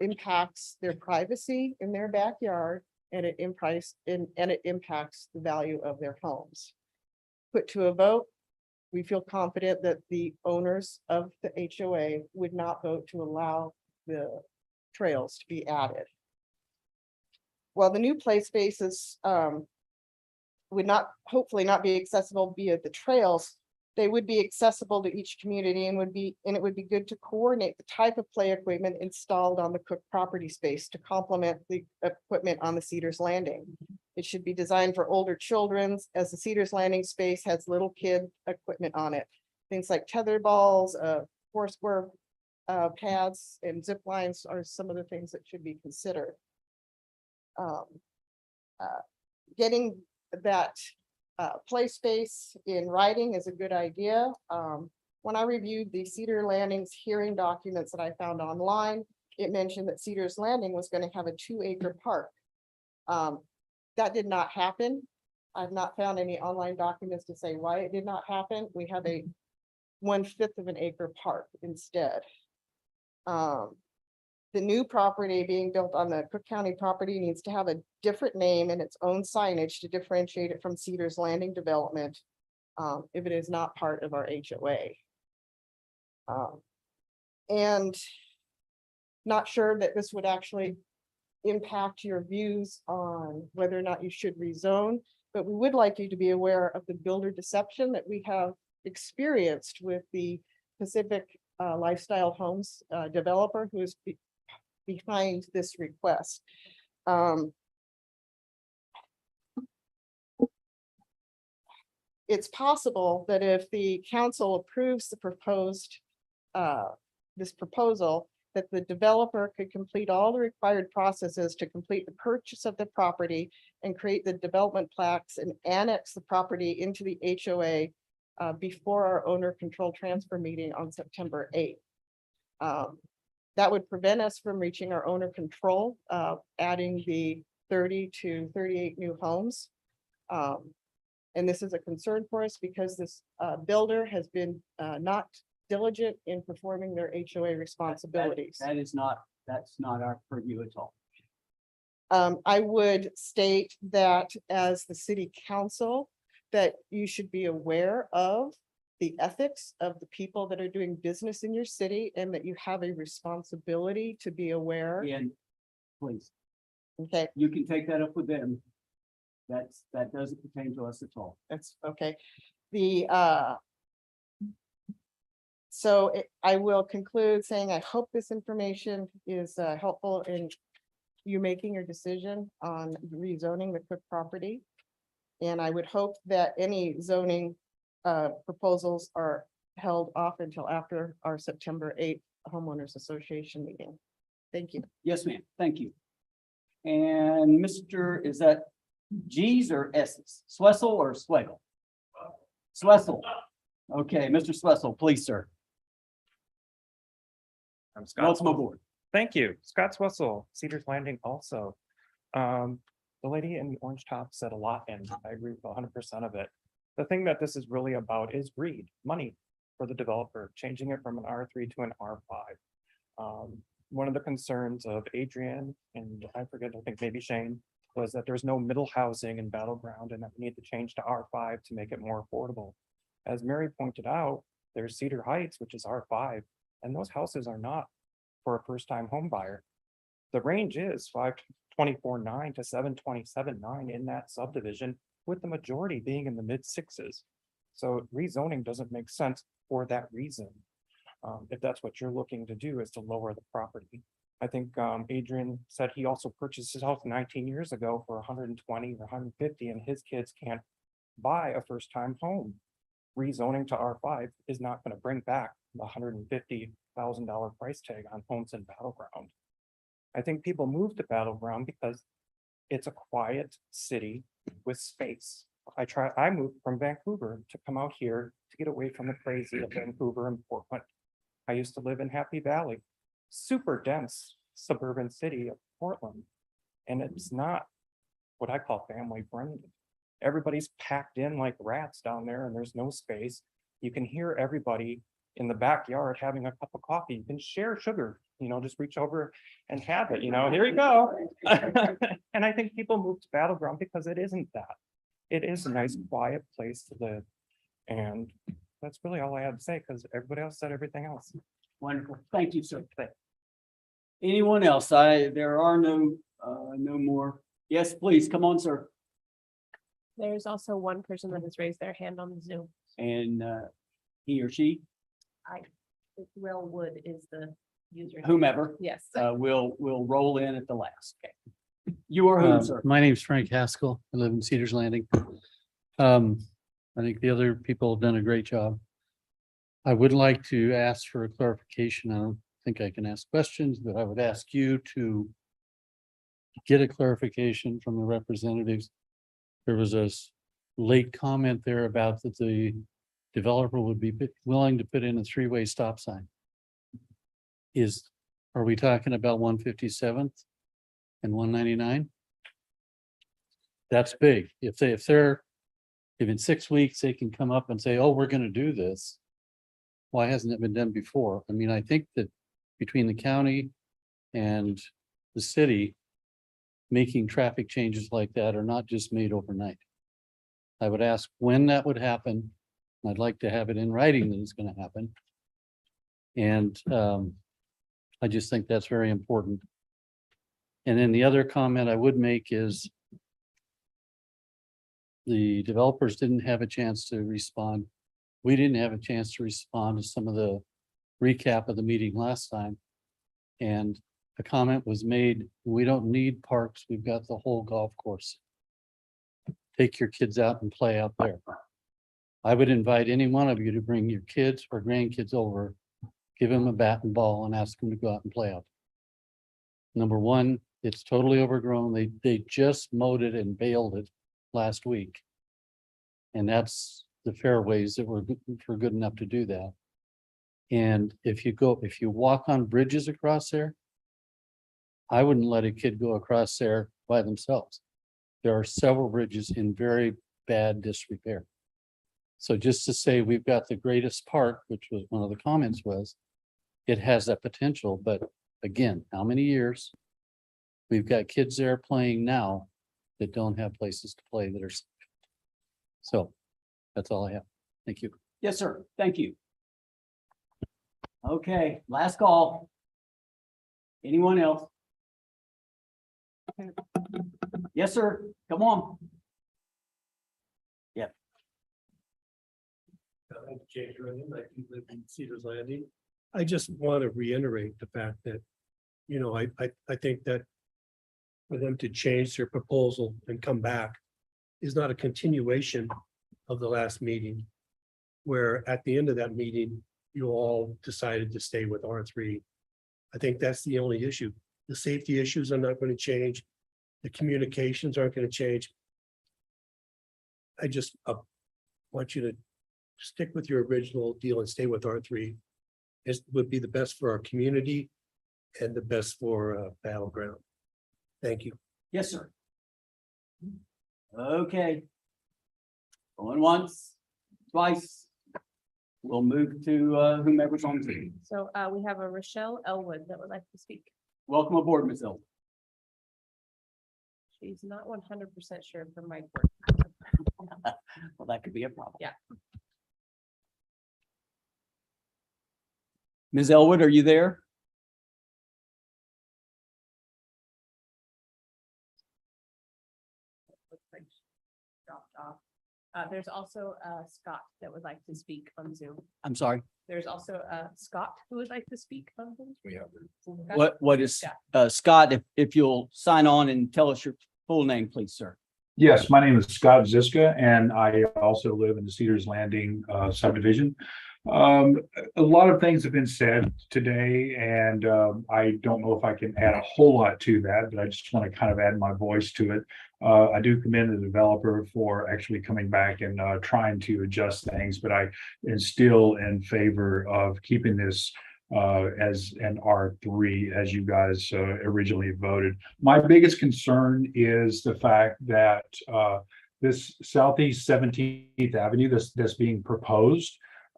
impacts their privacy in their backyard, and it impacts the value of their homes. Put to a vote, we feel confident that the owners of the HOA would not vote to allow the trails to be added. While the new play spaces would not, hopefully not be accessible via the trails, they would be accessible to each community and it would be good to coordinate the type of play equipment installed on the Cook property space to complement the equipment on the Cedars Landing. It should be designed for older children, as the Cedars Landing space has little kid equipment on it. Things like tether balls, foursquare pads, and zip lines are some of the things that should be considered. Getting that play space in writing is a good idea. When I reviewed the Cedar Landing's hearing documents that I found online, it mentioned that Cedars Landing was going to have a 2-acre park. That did not happen. I've not found any online documents to say why it did not happen. We have a 1/5 of an acre park instead. The new property being built on the Cook County property needs to have a different name and its own signage to differentiate it from Cedars Landing development, if it is not part of our HOA. And not sure that this would actually impact your views on whether or not you should rezone, but we would like you to be aware of the builder deception that we have experienced with the Pacific Lifestyle Homes developer who is behind this request. It's possible that if the council approves the proposed this proposal, that the developer could complete all the required processes to complete the purchase of the property and create the development plaques and annex the property into the HOA before our owner control transfer meeting on September 8th. That would prevent us from reaching our owner control, adding the 30 to 38 new homes. And this is a concern for us because this builder has been not diligent in performing their HOA responsibilities. That's not our purview at all. I would state that as the city council, that you should be aware of the ethics of the people that are doing business in your city and that you have a responsibility to be aware. And please, Okay, you can take that up with them. That doesn't pertain to us at all. that's okay. I will conclude saying I hope this information is helpful in you making your decision on rezoning the Cook property. And I would hope that any zoning proposals are held off until after our September 8th homeowners association meeting. Thank you. Yes, ma'am. Thank you. And Mr., is that G's or S's? Swessel or Swagel? Swessel. Okay, Mr. Swessel, please, sir. I'm Scott. Welcome aboard. Thank you. Scott Swessel, Cedars Landing also. The lady in the orange top said a lot and I agree with 100% of it. The thing that this is really about is greed, money for the developer, changing it from an R3 to an R5. One of the concerns of Adrian and I think maybe Shane was that there's no middle housing in Battleground and that we need to change to R5 to make it more affordable. As Mary pointed out, there's Cedar Heights, which is R5, and those houses are not for a first-time home buyer. The range is 524.9 to 727.9 in that subdivision, with the majority being in the mid sixes. So rezoning doesn't make sense for that reason. If that's what you're looking to do, is to lower the property. I think Adrian said he also purchased his house 19 years ago for 120 or 150, and his kids can't buy a first-time home. Rezoning to R5 is not going to bring back the $150,000 price tag on homes in Battleground. I think people move to Battleground because it's a quiet city with space. I moved from Vancouver to come out here to get away from the crazy of Vancouver and Portland. I used to live in Happy Valley, super dense suburban city of Portland. And it's not what I call family friendly. Everybody's packed in like rats down there and there's no space. You can hear everybody in the backyard having a cup of coffee. You can share sugar, just reach over and have it, here you go. And I think people move to Battleground because it isn't that. It is a nice, quiet place to live. And that's really all I had to say because everybody else said everything else. Wonderful. Thank you, sir. Anyone else? There are no more. Yes, please, come on, sir. There's also one person that has raised their hand on the Zoom. And he or she, Will Wood is the user. whomever, Yes. will roll in at the last. Okay. You are who, sir? My name's Frank Haskell. I live in Cedars Landing. I think the other people have done a great job. I would like to ask for a clarification. I don't think I can ask questions, but I would ask you to get a clarification from the representatives. There was a late comment there about that the developer would be willing to put in a 3-way stop sign. Are we talking about 157th and 199? That's big. If in 6 weeks, they can come up and say, oh, we're gonna do this. Why hasn't it been done before? I mean, I think that between the county and the city, making traffic changes like that are not just made overnight. I would ask when that would happen. I'd like to have it in writing that it's going to happen. And I just think that's very important. And then the other comment I would make is the developers didn't have a chance to respond. We didn't have a chance to respond to some of the recap of the meeting last time. And a comment was made, we don't need parks, we've got the whole golf course. Take your kids out and play out there. I would invite any one of you to bring your kids or grandkids over, give them a bat and ball and ask them to go out and play out. Number one, it's totally overgrown. They just mowed it and baled it last week. And that's the fairways that were good enough to do that. And if you walk on bridges across there, I wouldn't let a kid go across there by themselves. There are several bridges in very bad disrepair. So just to say we've got the greatest park, which was one of the comments was, it has that potential, but again, how many years? We've got kids there playing now that don't have places to play that are safe. So that's all I have. Thank you. Yes, sir. Thank you. Okay, last call. Anyone else? Yes, sir. Come on. Yeah. James Runyon, I do live in Cedars Landing. I just want to reiterate the fact that, I think that for them to change their proposal and come back is not a continuation of the last meeting, where at the end of that meeting, you all decided to stay with R3. I think that's the only issue. The safety issues are not going to change. The communications aren't going to change. I just want you to stick with your original deal and stay with R3. It would be the best for our community and the best for Battleground. Thank you. Yes, sir. Okay. Going once, twice. We'll move to whomever's on scene. So we have a Rochelle Elwood that would like to speak. Welcome aboard, Ms. Elton. She's not 100% sure if her mic works. Well, that could be a problem. Yeah. Ms. Elwood, are you there? Looks like she dropped off. There's also Scott that would like to speak on Zoom. I'm sorry. There's also Scott who would like to speak on Zoom. We have. What is, Yeah. Scott, if you'll sign on and tell us your full name, please, sir. Yes, my name is Scott Ziska, and I also live in the Cedars Landing subdivision. A lot of things have been said today, and I don't know if I can add a whole lot to that, but I just want to kind of add my voice to it. I do commend the developer for actually coming back and trying to adjust things, but I am still in favor of keeping this as an R3, as you guys originally voted. My biggest concern is the fact that this Southeast 17th Avenue that's being proposed,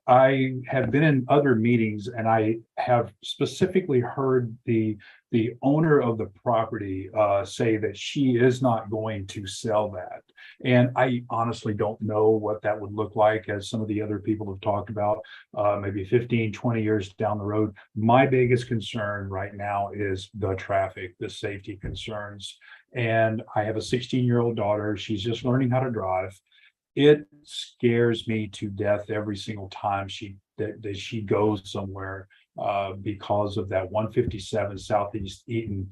I have been in other meetings and I have specifically heard the owner of the property say that she is not going to sell that. And I honestly don't know what that would look like, as some of the other people have talked about, maybe 15, 20 years down the road. My biggest concern right now is the traffic, the safety concerns. And I have a 16-year-old daughter. She's just learning how to drive. It scares me to death every single time that she goes somewhere because of that 157 Southeast Eaton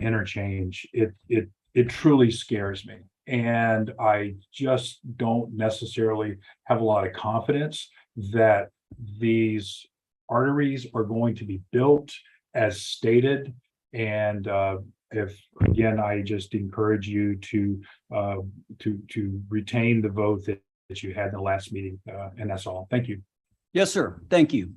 interchange. It truly scares me. And I just don't necessarily have a lot of confidence that these arteries are going to be built as stated. And if, again, I just encourage you to retain the vote that you had in the last meeting, and that's all. Thank you. Yes, sir. Thank you.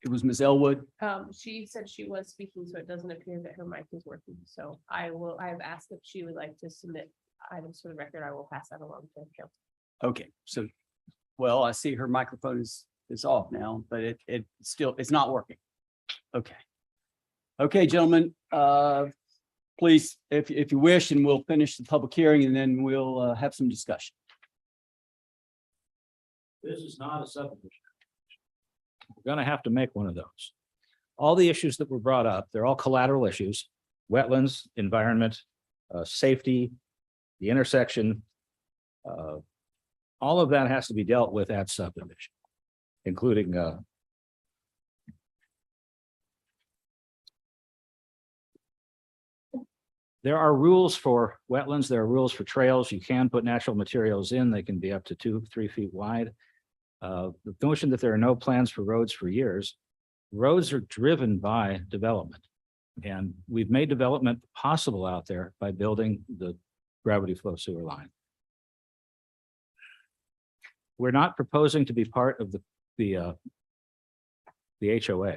It was Ms. Elwood. She said she was speaking, so it doesn't appear that her mic is working. So I have asked if she would like to submit items for the record. I will pass that along to council. Okay, so, well, I see her microphone is off now, but it still, it's not working. Okay. Okay, gentlemen, please, if you wish, and we'll finish the public hearing and then we'll have some discussion. This is not a subdivision. We're gonna have to make one of those. All the issues that were brought up, they're all collateral issues: wetlands, environment, safety, the intersection. All of that has to be dealt with at subdivision, including there are rules for wetlands, there are rules for trails. You can put natural materials in, they can be up to 2-3 feet wide. The notion that there are no plans for roads for years, roads are driven by development. And we've made development possible out there by building the gravity flow sewer line. We're not proposing to be part of the HOA,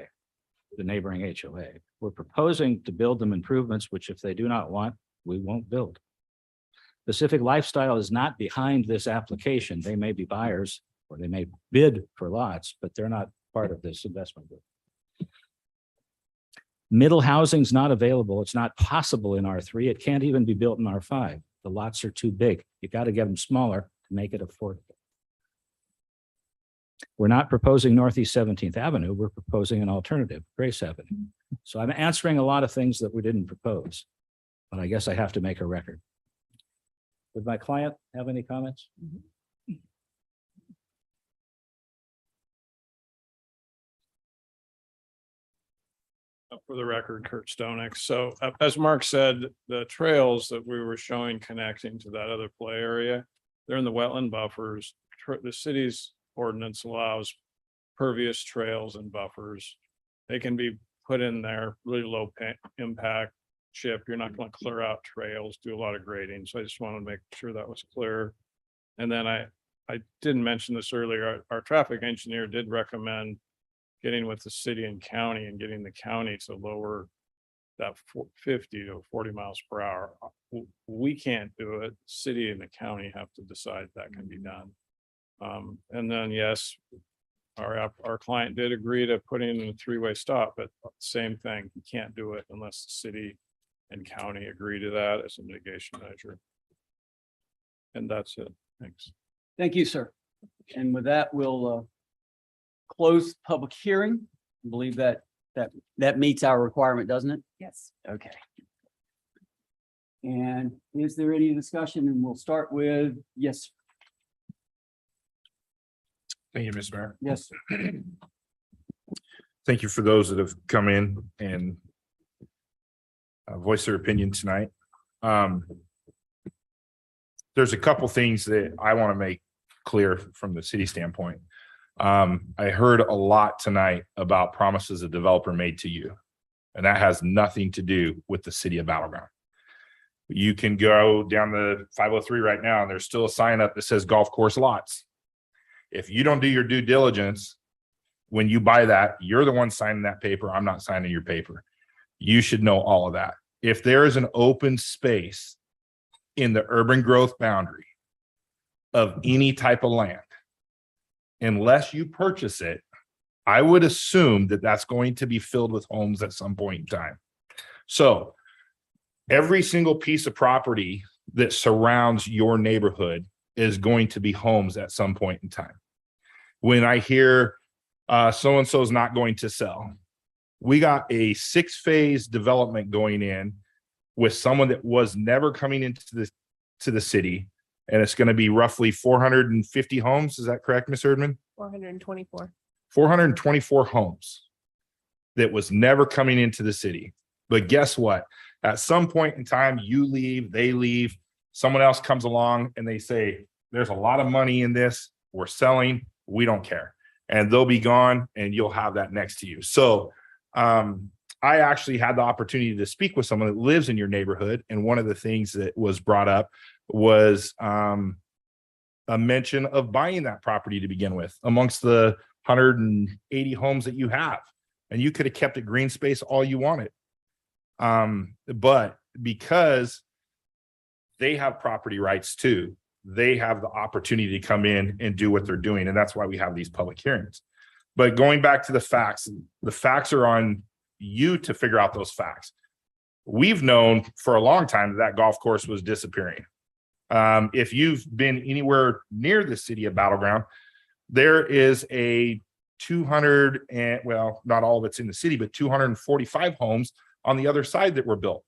the neighboring HOA. We're proposing to build them improvements, which if they do not want, we won't build. Pacific Lifestyle is not behind this application. They may be buyers or they may bid for lots, but they're not part of this investment group. Middle housing's not available. It's not possible in R3. It can't even be built in R5. The lots are too big. You got to get them smaller to make it affordable. We're not proposing Northeast 17th Avenue. We're proposing an alternative, Grace Avenue. So I'm answering a lot of things that we didn't propose, but I guess I have to make a record. Would my client have any comments? For the record, Kurt Stonex. So as Mark said, the trails that we were showing connecting to that other play area, they're in the wetland buffers. The city's ordinance allows pervious trails and buffers. They can be put in there, really low impact chip. You're not going to clear out trails, do a lot of grading. So I just wanted to make sure that was clear. And then I didn't mention this earlier. Our traffic engineer did recommend getting with the city and county and getting the county to lower that 50 to 40 miles per hour. We can't do it. City and the county have to decide that can be done. And then, yes, our client did agree to put in a three-way stop, but same thing, you can't do it unless the city and county agree to that as a mitigation measure. And that's it. Thanks. Thank you, sir. And with that, we'll close the public hearing. I believe that meets our requirement, doesn't it? Yes. Okay. And is there any discussion? And we'll start with, yes, Thank you, Mr. Mayor. yes. Thank you for those that have come in and voice their opinion tonight. There's a couple things that I want to make clear from the city standpoint. I heard a lot tonight about promises a developer made to you, and that has nothing to do with the city of Battleground. You can go down the 503 right now, and there's still a sign up that says golf course lots. If you don't do your due diligence, when you buy that, you're the one signing that paper. I'm not signing your paper. You should know all of that. If there is an open space in the urban growth boundary of any type of land, unless you purchase it, I would assume that that's going to be filled with homes at some point in time. So every single piece of property that surrounds your neighborhood is going to be homes at some point in time. When I hear so-and-so is not going to sell, we got a 6-phase development going in with someone that was never coming into the city, and it's going to be roughly 450 homes. Is that correct, Ms. Erdman? 424. 424 homes that was never coming into the city. But guess what? At some point in time, you leave, they leave, someone else comes along and they say, there's a lot of money in this, we're selling, we don't care. And they'll be gone and you'll have that next to you. So I actually had the opportunity to speak with someone that lives in your neighborhood. And one of the things that was brought up was a mention of buying that property to begin with amongst the 180 homes that you have. And you could have kept it green space all you wanted. But because they have property rights too, they have the opportunity to come in and do what they're doing. And that's why we have these public hearings. But going back to the facts are on you to figure out those facts. We've known for a long time that golf course was disappearing. If you've been anywhere near the city of Battleground, there is a 200 and, well, not all of it's in the city, but 245 homes on the other side that were built,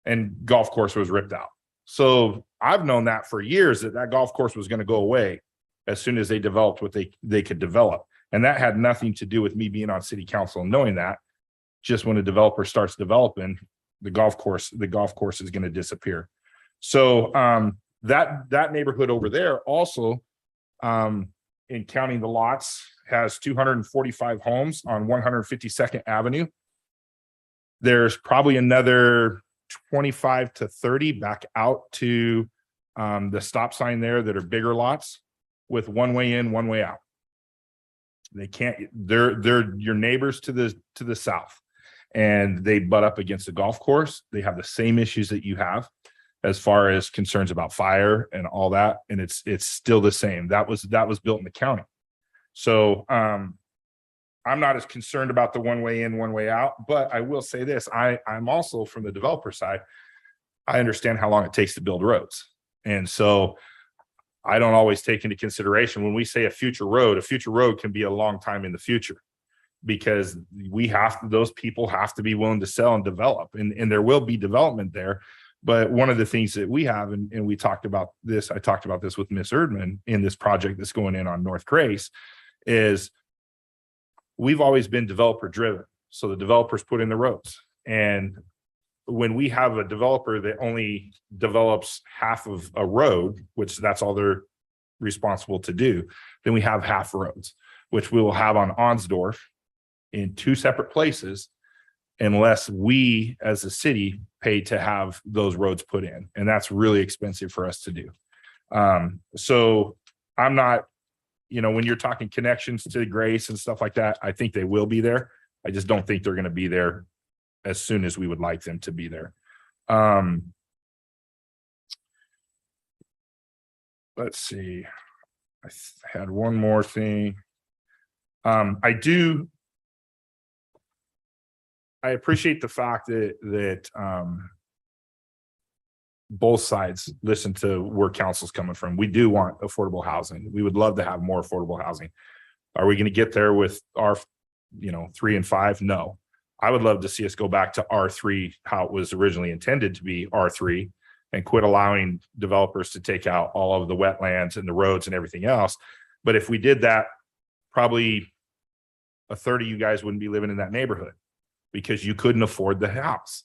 and golf course was ripped out. So I've known that for years, that golf course was going to go away as soon as they developed what they could develop. And that had nothing to do with me being on city council and knowing that. Just when a developer starts developing, the golf course is going to disappear. So that neighborhood over there also, in counting the lots, has 245 homes on 152nd Avenue. There's probably another 25 to 30 back out to the stop sign there that are bigger lots with one way in, one way out. They can't, they're your neighbors to the south, and they butt up against the golf course. They have the same issues that you have as far as concerns about fire and all that. And it's still the same. That was built in the county. So I'm not as concerned about the one way in, one way out, but I will say this, I'm also from the developer side. I understand how long it takes to build roads. And so I don't always take into consideration when we say a future road can be a long time in the future, because those people have to be willing to sell and develop, and there will be development there. But one of the things that we have, and we talked about this, I talked about this with Ms. Erdman in this project that's going in on North Grace, is we've always been developer driven. So the developers put in the roads. And when we have a developer that only develops half of a road, which that's all they're responsible to do, then we have half roads, which we will have on Onsdorf in 2 separate places, unless we as a city pay to have those roads put in. And that's really expensive for us to do. So I'm not, when you're talking connections to Grace and stuff like that, I think they will be there. I just don't think they're going to be there as soon as we would like them to be there. Let's see. I had one more thing. I appreciate the fact that both sides listen to where council's coming from. We do want affordable housing. We would love to have more affordable housing. Are we going to get there with our, 3 and 5? No. I would love to see us go back to R3, how it was originally intended to be R3, and quit allowing developers to take out all of the wetlands and the roads and everything else. But if we did that, probably a third of you guys wouldn't be living in that neighborhood because you couldn't afford the house.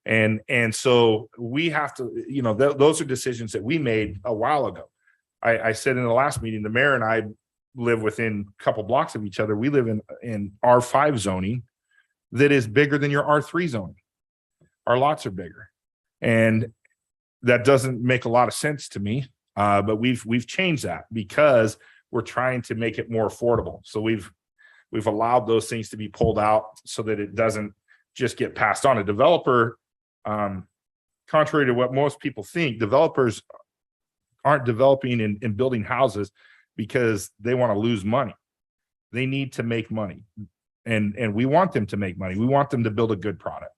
And so we have to, those are decisions that we made a while ago. I said in the last meeting, the mayor and I live within a couple blocks of each other. We live in R5 zoning that is bigger than your R3 zoning. Our lots are bigger. And that doesn't make a lot of sense to me. But we've changed that because we're trying to make it more affordable. So we've allowed those things to be pulled out so that it doesn't just get passed on. A developer, contrary to what most people think, developers aren't developing and building houses because they want to lose money. They need to make money. And we want them to make money. We want them to build a good product.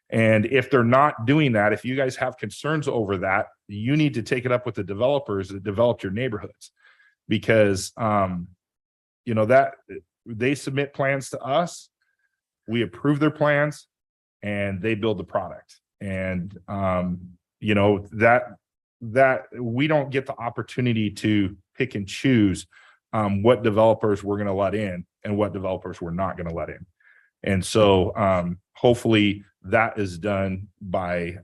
And if they're not doing that, if you guys have concerns over that, you need to take it up with the developers that developed your neighborhoods, because that they submit plans to us, we approve their plans, and they build the product. And that we don't get the opportunity to pick and choose what developers we're going to let in and what developers we're not going to let in. And so hopefully that is done by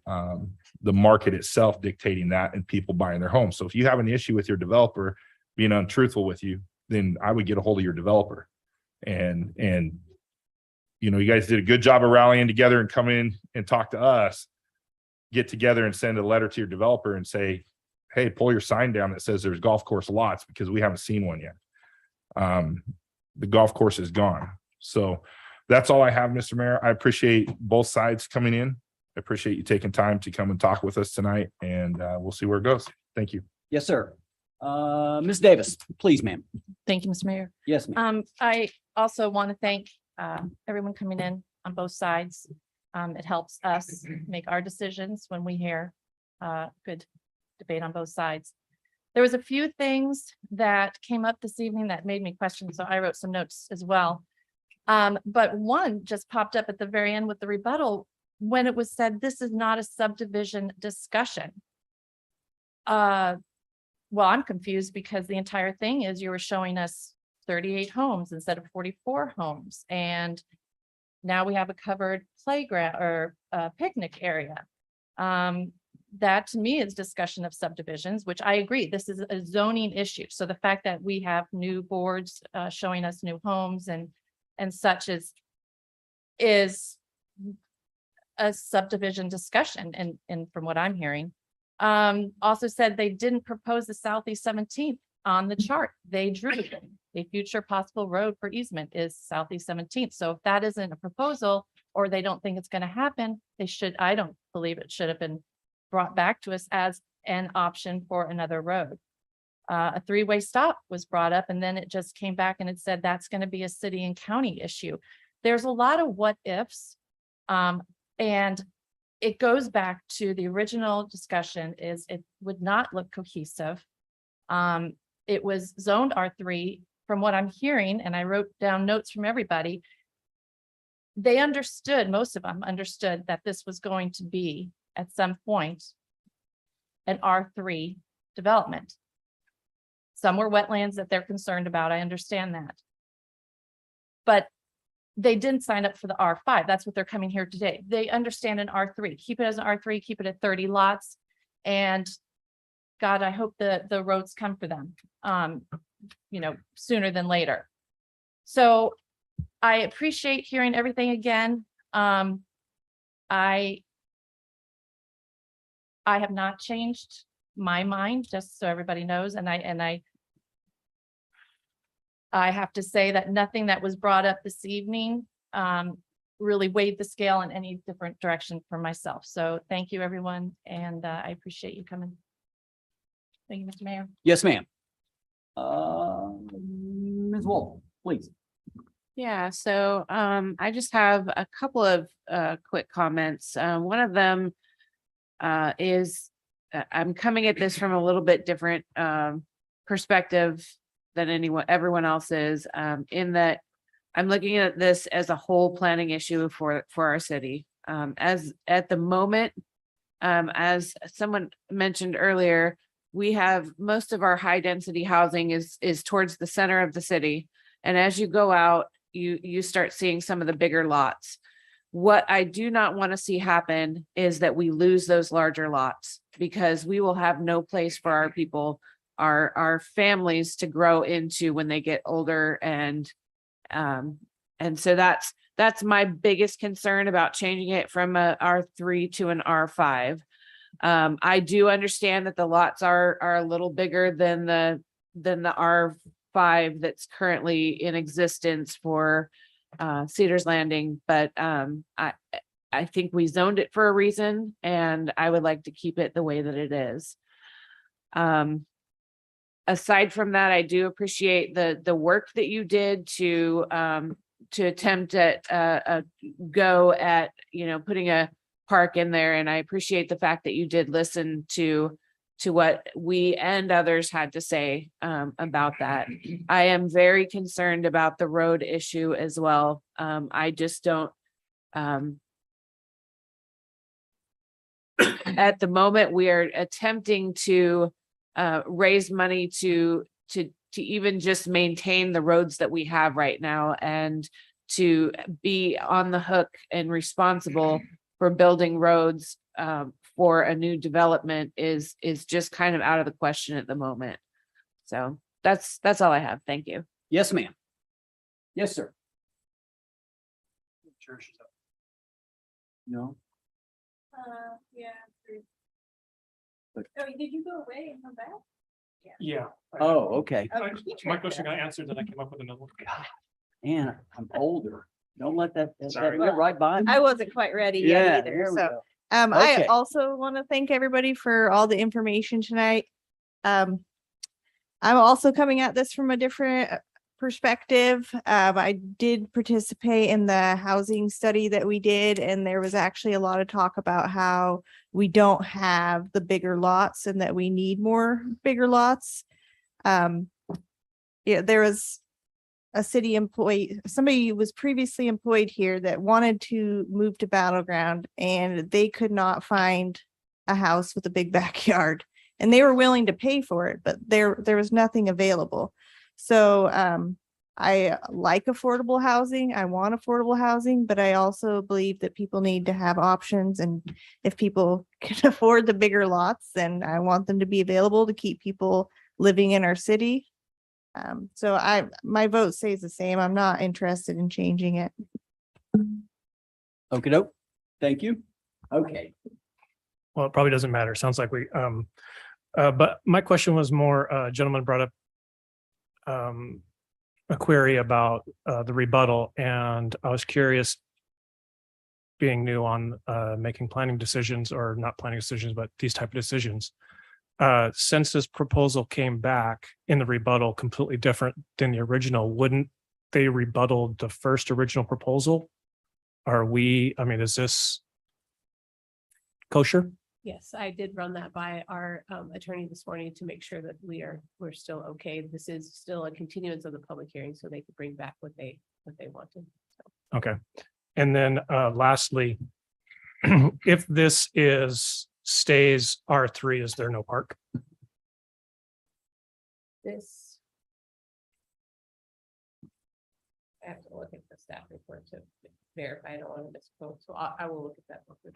the market itself dictating that and people buying their homes. So if you have an issue with your developer being untruthful with you, then I would get a hold of your developer. And you guys did a good job of rallying together and come in and talk to us, get together and send a letter to your developer and say, hey, pull your sign down that says there's golf course lots, because we haven't seen one yet. The golf course is gone. So that's all I have, Mr. Mayor. I appreciate both sides coming in. I appreciate you taking time to come and talk with us tonight, and we'll see where it goes. Thank you. Yes, sir. Ms. Davis, please, ma'am. Thank you, Mr. Mayor. Yes, ma'am. I also want to thank everyone coming in on both sides. It helps us make our decisions when we hear good debate on both sides. There was a few things that came up this evening that made me question, so I wrote some notes as well. But one just popped up at the very end with the rebuttal when it was said, this is not a subdivision discussion. Well, I'm confused because the entire thing is you were showing us 38 homes instead of 44 homes. And now we have a covered playground or picnic area. That to me is discussion of subdivisions, which I agree, this is a zoning issue. So the fact that we have new boards showing us new homes and such is a subdivision discussion. And from what I'm hearing, also said they didn't propose the Southeast 17th on the chart. They drew a future possible road for easement is Southeast 17th. So if that isn't a proposal, or they don't think it's going to happen, I don't believe it should have been brought back to us as an option for another road. A three-way stop was brought up, and then it just came back and it said that's going to be a city and county issue. There's a lot of what ifs. And it goes back to the original discussion is it would not look cohesive. It was zoned R3 from what I'm hearing, and I wrote down notes from everybody. They understood, most of them understood that this was going to be at some point an R3 development. Some were wetlands that they're concerned about. I understand that. But they didn't sign up for the R5. That's what they're coming here today. They understand an R3. Keep it as an R3, keep it at 30 lots. And God, I hope the roads come for them, sooner than later. So I appreciate hearing everything again. I have not changed my mind, just so everybody knows, and I have to say that nothing that was brought up this evening really weighed the scale in any different direction for myself. So thank you, everyone, and I appreciate you coming. Thank you, Mr. Mayor. Yes, ma'am. Ms. Wolf, please. Yeah, so I just have a couple of quick comments. One of them is I'm coming at this from a little bit different perspective than everyone else is, in that I'm looking at this as a whole planning issue for our city. As at the moment, as someone mentioned earlier, we have most of our high density housing is towards the center of the city. And as you go out, you start seeing some of the bigger lots. What I do not want to see happen is that we lose those larger lots, because we will have no place for our people, our families to grow into when they get older. And so that's my biggest concern about changing it from a R3 to an R5. I do understand that the lots are a little bigger than the R5 that's currently in existence for Cedars Landing, but I think we zoned it for a reason, and I would like to keep it the way that it is. Aside from that, I do appreciate the work that you did to attempt at go at putting a park in there, and I appreciate the fact that you did listen to what we and others had to say about that. I am very concerned about the road issue as well. I just don't. At the moment, we are attempting to raise money to even just maintain the roads that we have right now, and to be on the hook and responsible for building roads for a new development is just kind of out of the question at the moment. So that's all I have. Thank you. Yes, ma'am. Yes, sir. No. Yeah. But- Oh, did you go away and come back? Yeah. Oh, okay. My question got answered, then I came up with another one. And I'm older. Don't let that Sorry. went right by me. I wasn't quite ready Yeah, yet there either, we so. go. I Okay. also want to thank everybody for all the information tonight. I'm also coming at this from a different perspective. I did participate in the housing study that we did, and there was actually a lot of talk about how we don't have the bigger lots and that we need more bigger lots. There was a city employee, somebody who was previously employed here that wanted to move to Battleground, and they could not find a house with a big backyard, and they were willing to pay for it, but there was nothing available. So I like affordable housing. I want affordable housing, but I also believe that people need to have options, and if people can afford the bigger lots, then I want them to be available to keep people living in our city. So my vote stays the same. I'm not interested in changing it. Okay, doke. Thank you. Okay. Well, it probably doesn't matter. Sounds like we, but my question was more, a gentleman brought up a query about the rebuttal, and I was curious, being new on making planning decisions, or not planning decisions, but these type of decisions. Since this proposal came back in the rebuttal completely different than the original, wouldn't they rebuttal the first original proposal? Is this kosher? Yes, I did run that by our attorney this morning to make sure that we're still okay. This is still a continuance of the public hearing, so they could bring back what they wanted. Okay. And then lastly, if this stays R3, is there no park? This. I have to look at the staff report to verify. I don't want to misquote, so I will look at that. Okay.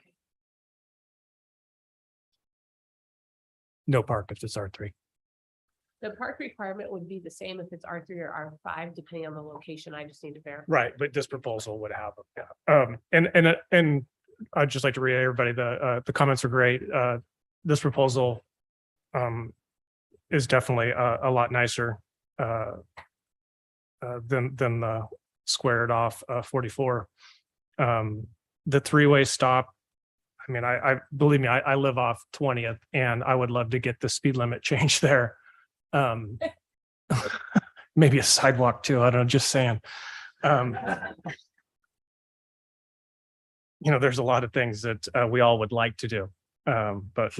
No park if it's R3. The park requirement would be the same if it's R3 or R5, depending on the location. I just need to verify. Right, but this proposal would have, and I'd just like to read everybody, the comments are great. This proposal is definitely a lot nicer than the squared off 44. The three-way stop. I mean, I believe me, I live off 20th and I would love to get the speed limit changed there. Maybe a sidewalk too. I don't know, just saying. There's a lot of things that we all would like to do. But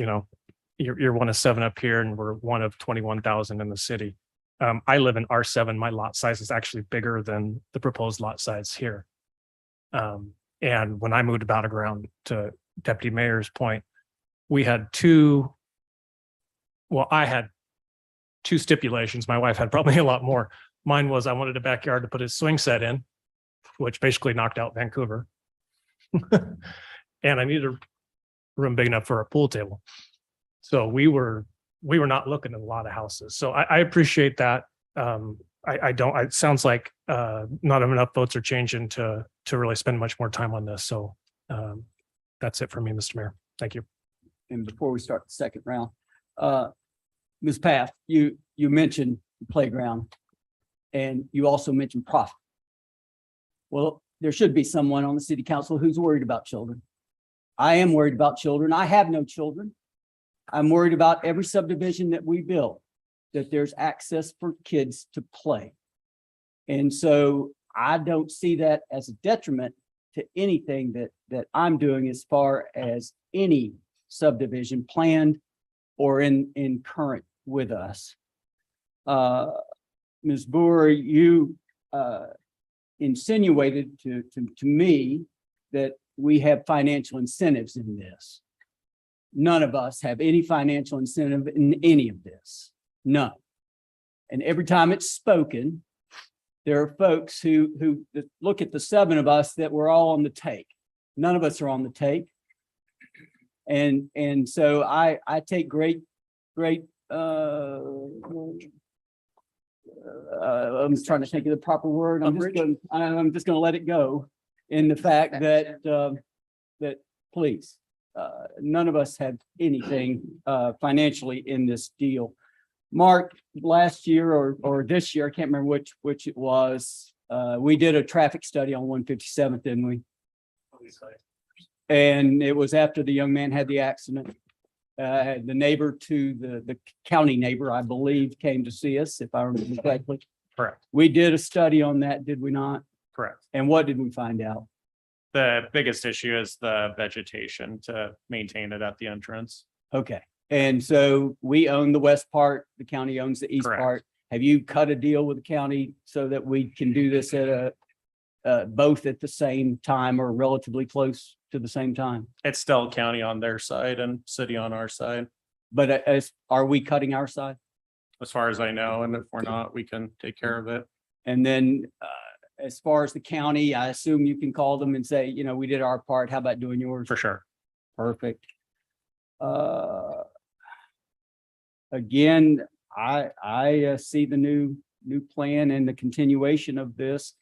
you're one of 7 up here and we're one of 21,000 in the city. I live in R7. My lot size is actually bigger than the proposed lot size here. And when I moved about around to Deputy Mayor's point, we had I had 2 stipulations. My wife had probably a lot more. Mine was I wanted a backyard to put a swing set in, which basically knocked out Vancouver. And I needed a room big enough for a pool table. So we were not looking at a lot of houses. So I appreciate that. It sounds like not enough votes are changing to really spend much more time on this. So that's it for me, Mr. Mayor. Thank you. And before we start the second round, Ms. Path, you mentioned the playground and you also mentioned profit. Well, there should be someone on the city council who's worried about children. I am worried about children. I have no children. I'm worried about every subdivision that we build, that there's access for kids to play. And so I don't see that as a detriment to anything that I'm doing as far as any subdivision planned or in current with us. Ms. Boer, you insinuated to me that we have financial incentives in this. None of us have any financial incentive in any of this. None. And every time it's spoken, there are folks who look at the 7 of us that we're all on the take. None of us are on the take. And so I take great I'm trying to think of the proper word. I'm just gonna let it go in the fact that that please, none of us have anything financially in this deal. Mark, last year or this year, I can't remember which it was, we did a traffic study on 157th, didn't we? And it was after the young man had the accident. The neighbor to the county neighbor, I believe, came to see us, if I remember correctly. Correct. We did a study on that, did we not? Correct. And what did we find out? The biggest issue is the vegetation to maintain it at the entrance. Okay, and so we own the west part, the county owns the east Correct. part. Have you cut a deal with the county so that we can do this at both at the same time or relatively close to the same time? It's still county on their side and city on our side, But are we cutting our side? as far as I know, and if we're not, we can take care of it. And then as far as the county, I assume you can call them and say, we did our part. How about doing yours? For sure. Perfect. Again, I see the new plan and the continuation of this.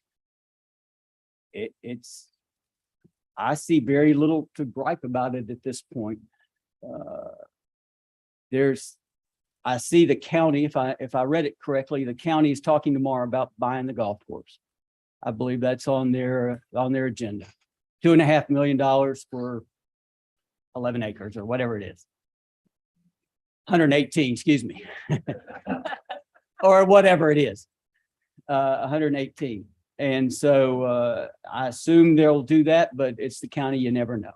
I see very little to gripe about it at this point. I see the county, if I read it correctly, the county is talking tomorrow about buying the golf course. I believe that's on their agenda. $2.5 million for 11 acres or whatever it is. 118, excuse me. Or whatever it is. 118. And so I assume they'll do that, but it's the county, you never know.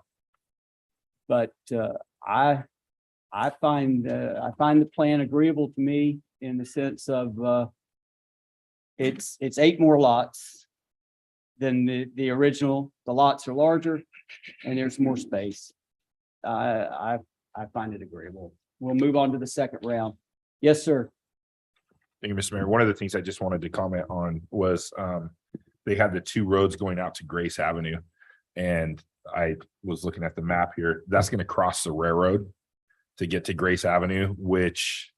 But I find the plan agreeable to me in the sense of it's 8 more lots than the original. The lots are larger and there's more space. I find it agreeable. We'll move on to the second round. Yes, sir. Thank you, Mr. Mayor. One of the things I just wanted to comment on was they had the two roads going out to Grace Avenue. And I was looking at the map here, that's gonna cross the railroad to get to Grace Avenue, which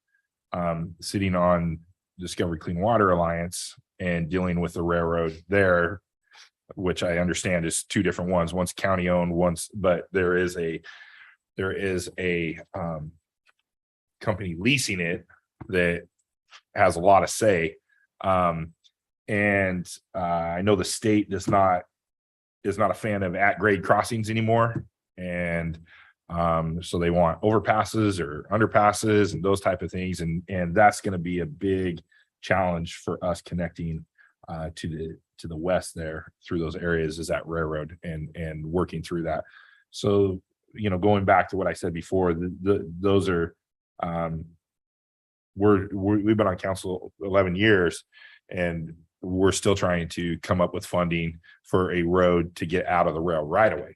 sitting on Discovery Clean Water Alliance and dealing with the railroad there, which I understand is two different ones. One's county owned, but there is a company leasing it that has a lot of say. And I know the state is not a fan of at-grade crossings anymore. And so they want overpasses or underpasses and those type of things. And that's going to be a big challenge for us connecting to the west there through those areas, is that railroad and working through that. So, going back to what I said before, those are we've been on council 11 years, and we're still trying to come up with funding for a road to get out of the rail right away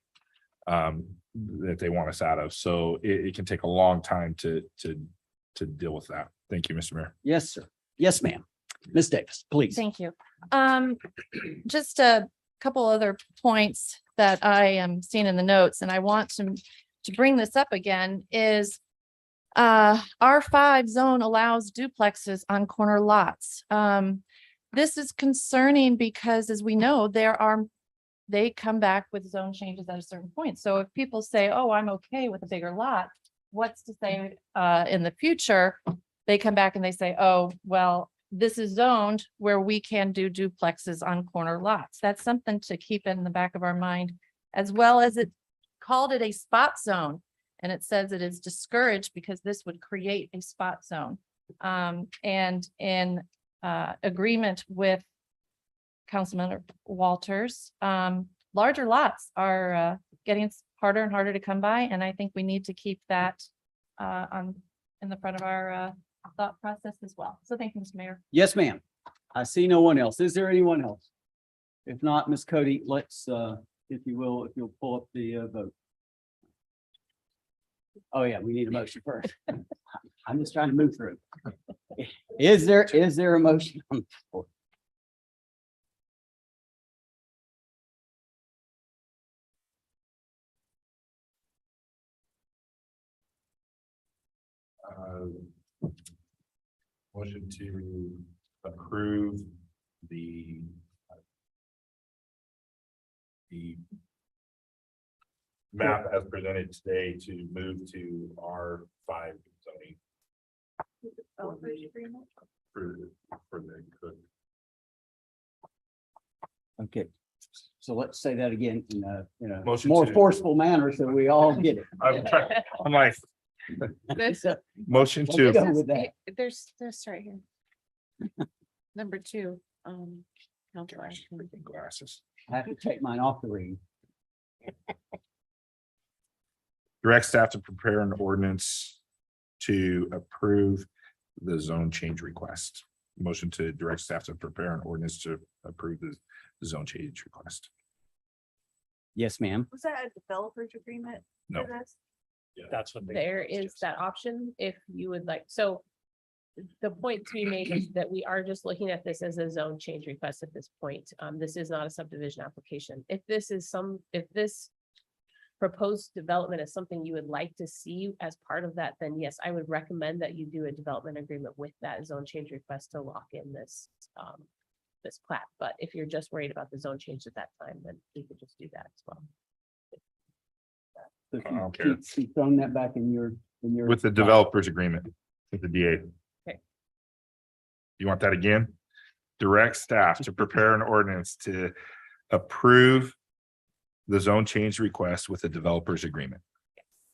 that they want us out of. So it can take a long time to deal with that. Thank you, Mr. Mayor. Yes, sir. Yes, ma'am. Ms. Davis, please. Thank you. Just a couple other points that I am seeing in the notes, and I want to bring this up again is R5 zone allows duplexes on corner lots. This is concerning because, as we know, they come back with zone changes at a certain point. So if people say, oh, I'm okay with a bigger lot, what's to say in the future, they come back and they say, oh, well, this is zoned where we can do duplexes on corner lots. That's something to keep in the back of our mind, as well as it called it a spot zone. And it says it is discouraged because this would create a spot zone. And in agreement with Councilman Walters, larger lots are getting harder and harder to come by. And I think we need to keep that in the front of our thought process as well. So thank you, Mr. Mayor. Yes, ma'am. I see no one else. Is there anyone else? If not, Ms. Cody, let's, if you'll pull up the vote. Oh, yeah, we need a motion first. I'm just trying to move through. Is there a motion on the floor? Motion to approve the map as presented today to move to R5 zoning for the Cook. Okay, so let's say that again in a Motion more to- forceful manner so we all get it. I'm like, motion Let's to, go with that. There's this right here. Number 2, Counselor Ashton. glasses. I have to take mine off the read. Direct staff to prepare an ordinance to approve the zone change request. Motion to direct staff to prepare an ordinance to approve the zone change request. Yes, ma'am. Was that a developer's agreement? No. for this? That's what they. There is that option if you would like, so. The point to be made is that we are just looking at this as a zone change request at this point. This is not a subdivision application. If this proposed development is something you would like to see as part of that, then yes, I would recommend that you do a development agreement with that zone change request to lock in this plat. But if you're just worried about the zone change at that time, then we could just do that as well. So I don't care. keep throwing that back in your. With the developers agreement with the DA. Okay. You want that again? Direct staff to prepare an ordinance to approve the zone change request with the developers agreement.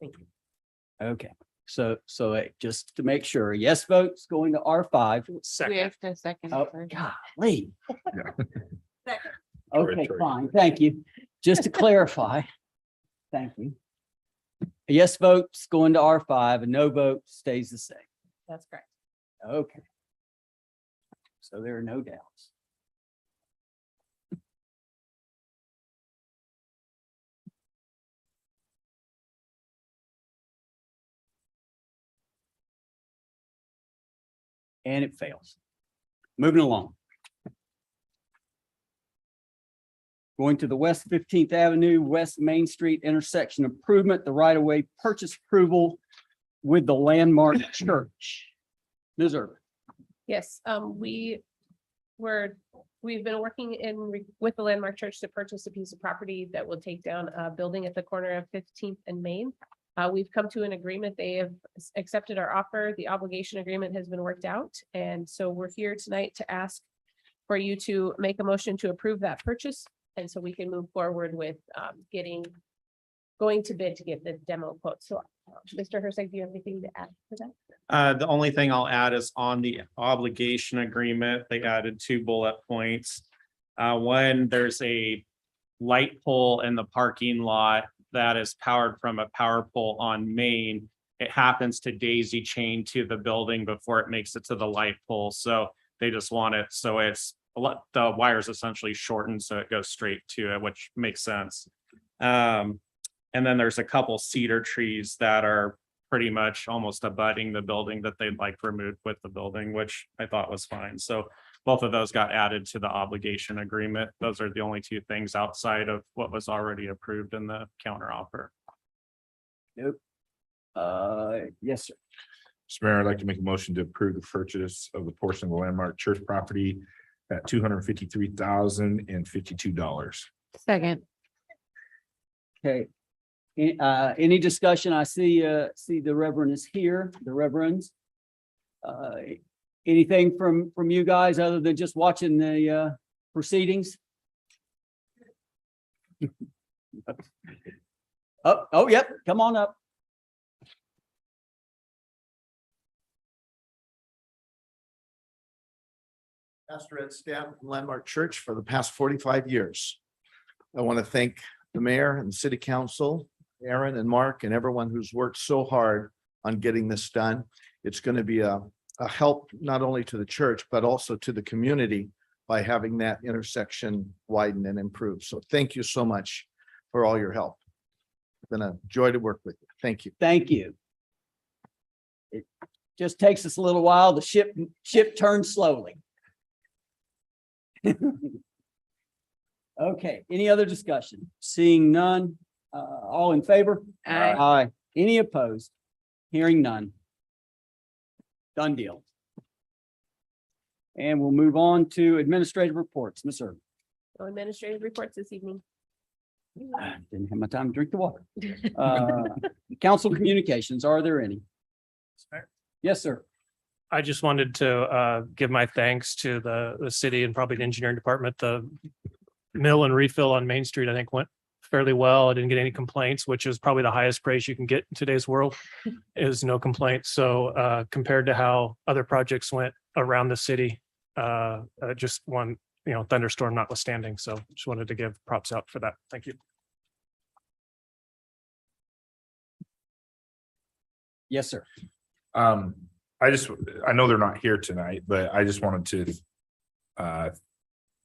Thank you. Okay, so just to make sure, yes votes going to R5. We have to second. Oh, it first. golly. Yeah. Okay, Sorry. fine, thank you. Just to clarify. Thank you. A yes vote's going to R5, a no vote stays the same. That's correct. Okay. So there are no doubts. And it fails. Moving along. going to the West 15th Avenue, West Main Street intersection improvement, the right-of-way purchase approval with the Landmark Church. Ms. Irvin. Yes, we've been working with the Landmark Church to purchase a piece of property that will take down a building at the corner of 15th and Main. We've come to an agreement. They have accepted our offer. The obligation agreement has been worked out. And so we're here tonight to ask for you to make a motion to approve that purchase. And so we can move forward with going to bid to get the demo quote. So Mr. Herseg, do you have anything to add to that? The only thing I'll add is on the obligation agreement, they added 2 bullet points. When there's a light pole in the parking lot that is powered from a power pole on Main, it happens to daisy chain to the building before it makes it to the light pole. So they just want it, so it's the wires essentially shortened, so it goes straight to it, which makes sense. And then there's a couple cedar trees that are pretty much almost abutting the building that they'd like removed with the building, which I thought was fine. So both of those got added to the obligation agreement. Those are the only 2 things outside of what was already approved in the counter offer. Nope. Yes, sir. Mr. Mayor, I'd like to make a motion to approve the purchase of the portion of the Landmark Church property at $253,052. Second. Okay. Any discussion? I see the Reverend is here, the Reverends. Anything from you guys other than just watching the proceedings? Oh, yep, come on up. Pastor Ed Stanton from Landmark Church for the past 45 years. I want to thank the mayor and the city council, Aaron and Mark, and everyone who's worked so hard on getting this done. It's going to be a help not only to the church, but also to the community by having that intersection widen and improve. So thank you so much for all your help. It's been a joy to work with you. Thank you. Thank you. It just takes us a little while. The ship turns slowly. Okay, any other discussion? Seeing none, all in favor? Aye. Aye. Any opposed? Hearing none. Done deal. And we'll move on to administrative reports. Ms. Irvin. No administrative reports this evening. Didn't have my time to drink the water. Council communications, are there any? Yes, sir. I just wanted to give my thanks to the city and probably the engineering department. The mill and refill on Main Street, I think, went fairly well. I didn't get any complaints, which is probably the highest praise you can get in today's world, is no complaints. So compared to how other projects went around the city, just one, thunderstorm notwithstanding. So just wanted to give props out for that. Thank you. Yes, sir. I know they're not here tonight, but I just wanted to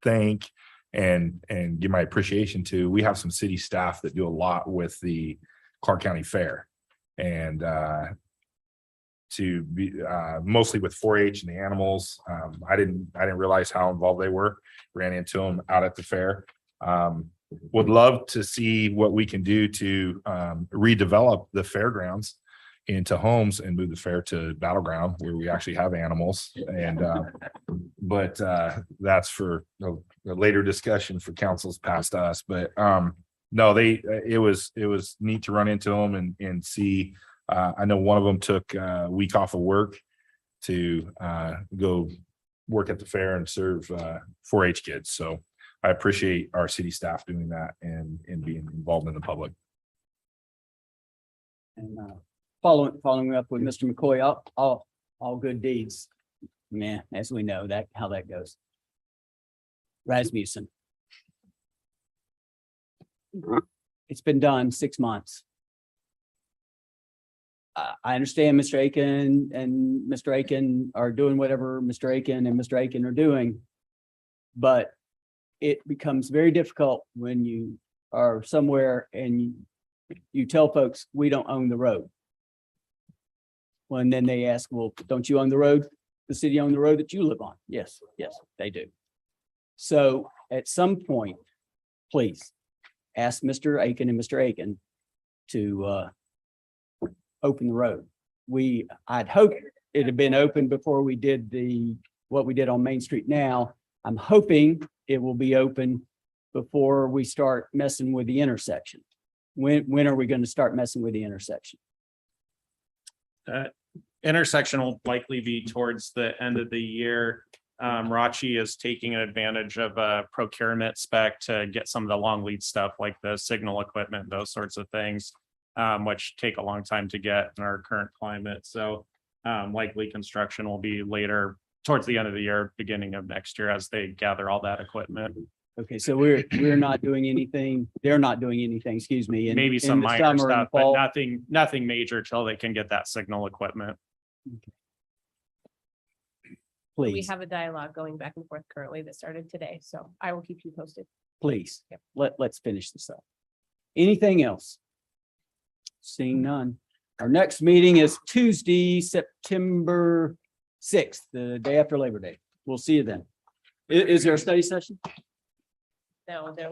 thank and give my appreciation to, we have some city staff that do a lot with the Clark County Fair, and to be mostly with 4-H and the animals. I didn't realize how involved they were. Ran into them out at the fair. Would love to see what we can do to redevelop the fairgrounds into homes and move the fair to Battleground where we actually have animals. And but that's for a later discussion for councils past us. But no, it was neat to run into them and see. I know one of them took a week off of work to go work at the fair and serve 4-H kids. So I appreciate our city staff doing that and being involved in the public. And following up with Mr. McCoy, all good deeds. Man, as we know how that goes. Rasmussen. It's been done 6 months. I understand Mr. Aiken and Mr. Aiken are doing whatever Mr. Aiken and Mr. Aiken are doing. But it becomes very difficult when you are somewhere and you tell folks, we don't own the road. Well, and then they ask, well, don't you own the road? The city own the road that you live on? Yes, they do. So at some point, please ask Mr. Aiken and Mr. Aiken to open the road. I'd hoped it had been open before we did what we did on Main Street now. I'm hoping it will be open before we start messing with the intersection. When are we going to start messing with the intersection? Intersection will likely be towards the end of the year. Rachi is taking advantage of a procurement spec to get some of the long lead stuff like the signal equipment, those sorts of things, which take a long time to get in our current climate. So likely construction will be later towards the end of the year, beginning of next year as they gather all that equipment. Okay, so we're not doing anything, they're not doing anything, excuse me. in- Maybe in some the minor summer and stuff, but fall. nothing major till they can get that signal equipment. We Please, have a dialogue going back and forth currently that started today, so I will keep you posted. please, Yep. let's finish this up. Anything else? Seeing none. Our next meeting is Tuesday, September 6th, the day after Labor Day. We'll see you then. Is there a study session? No, there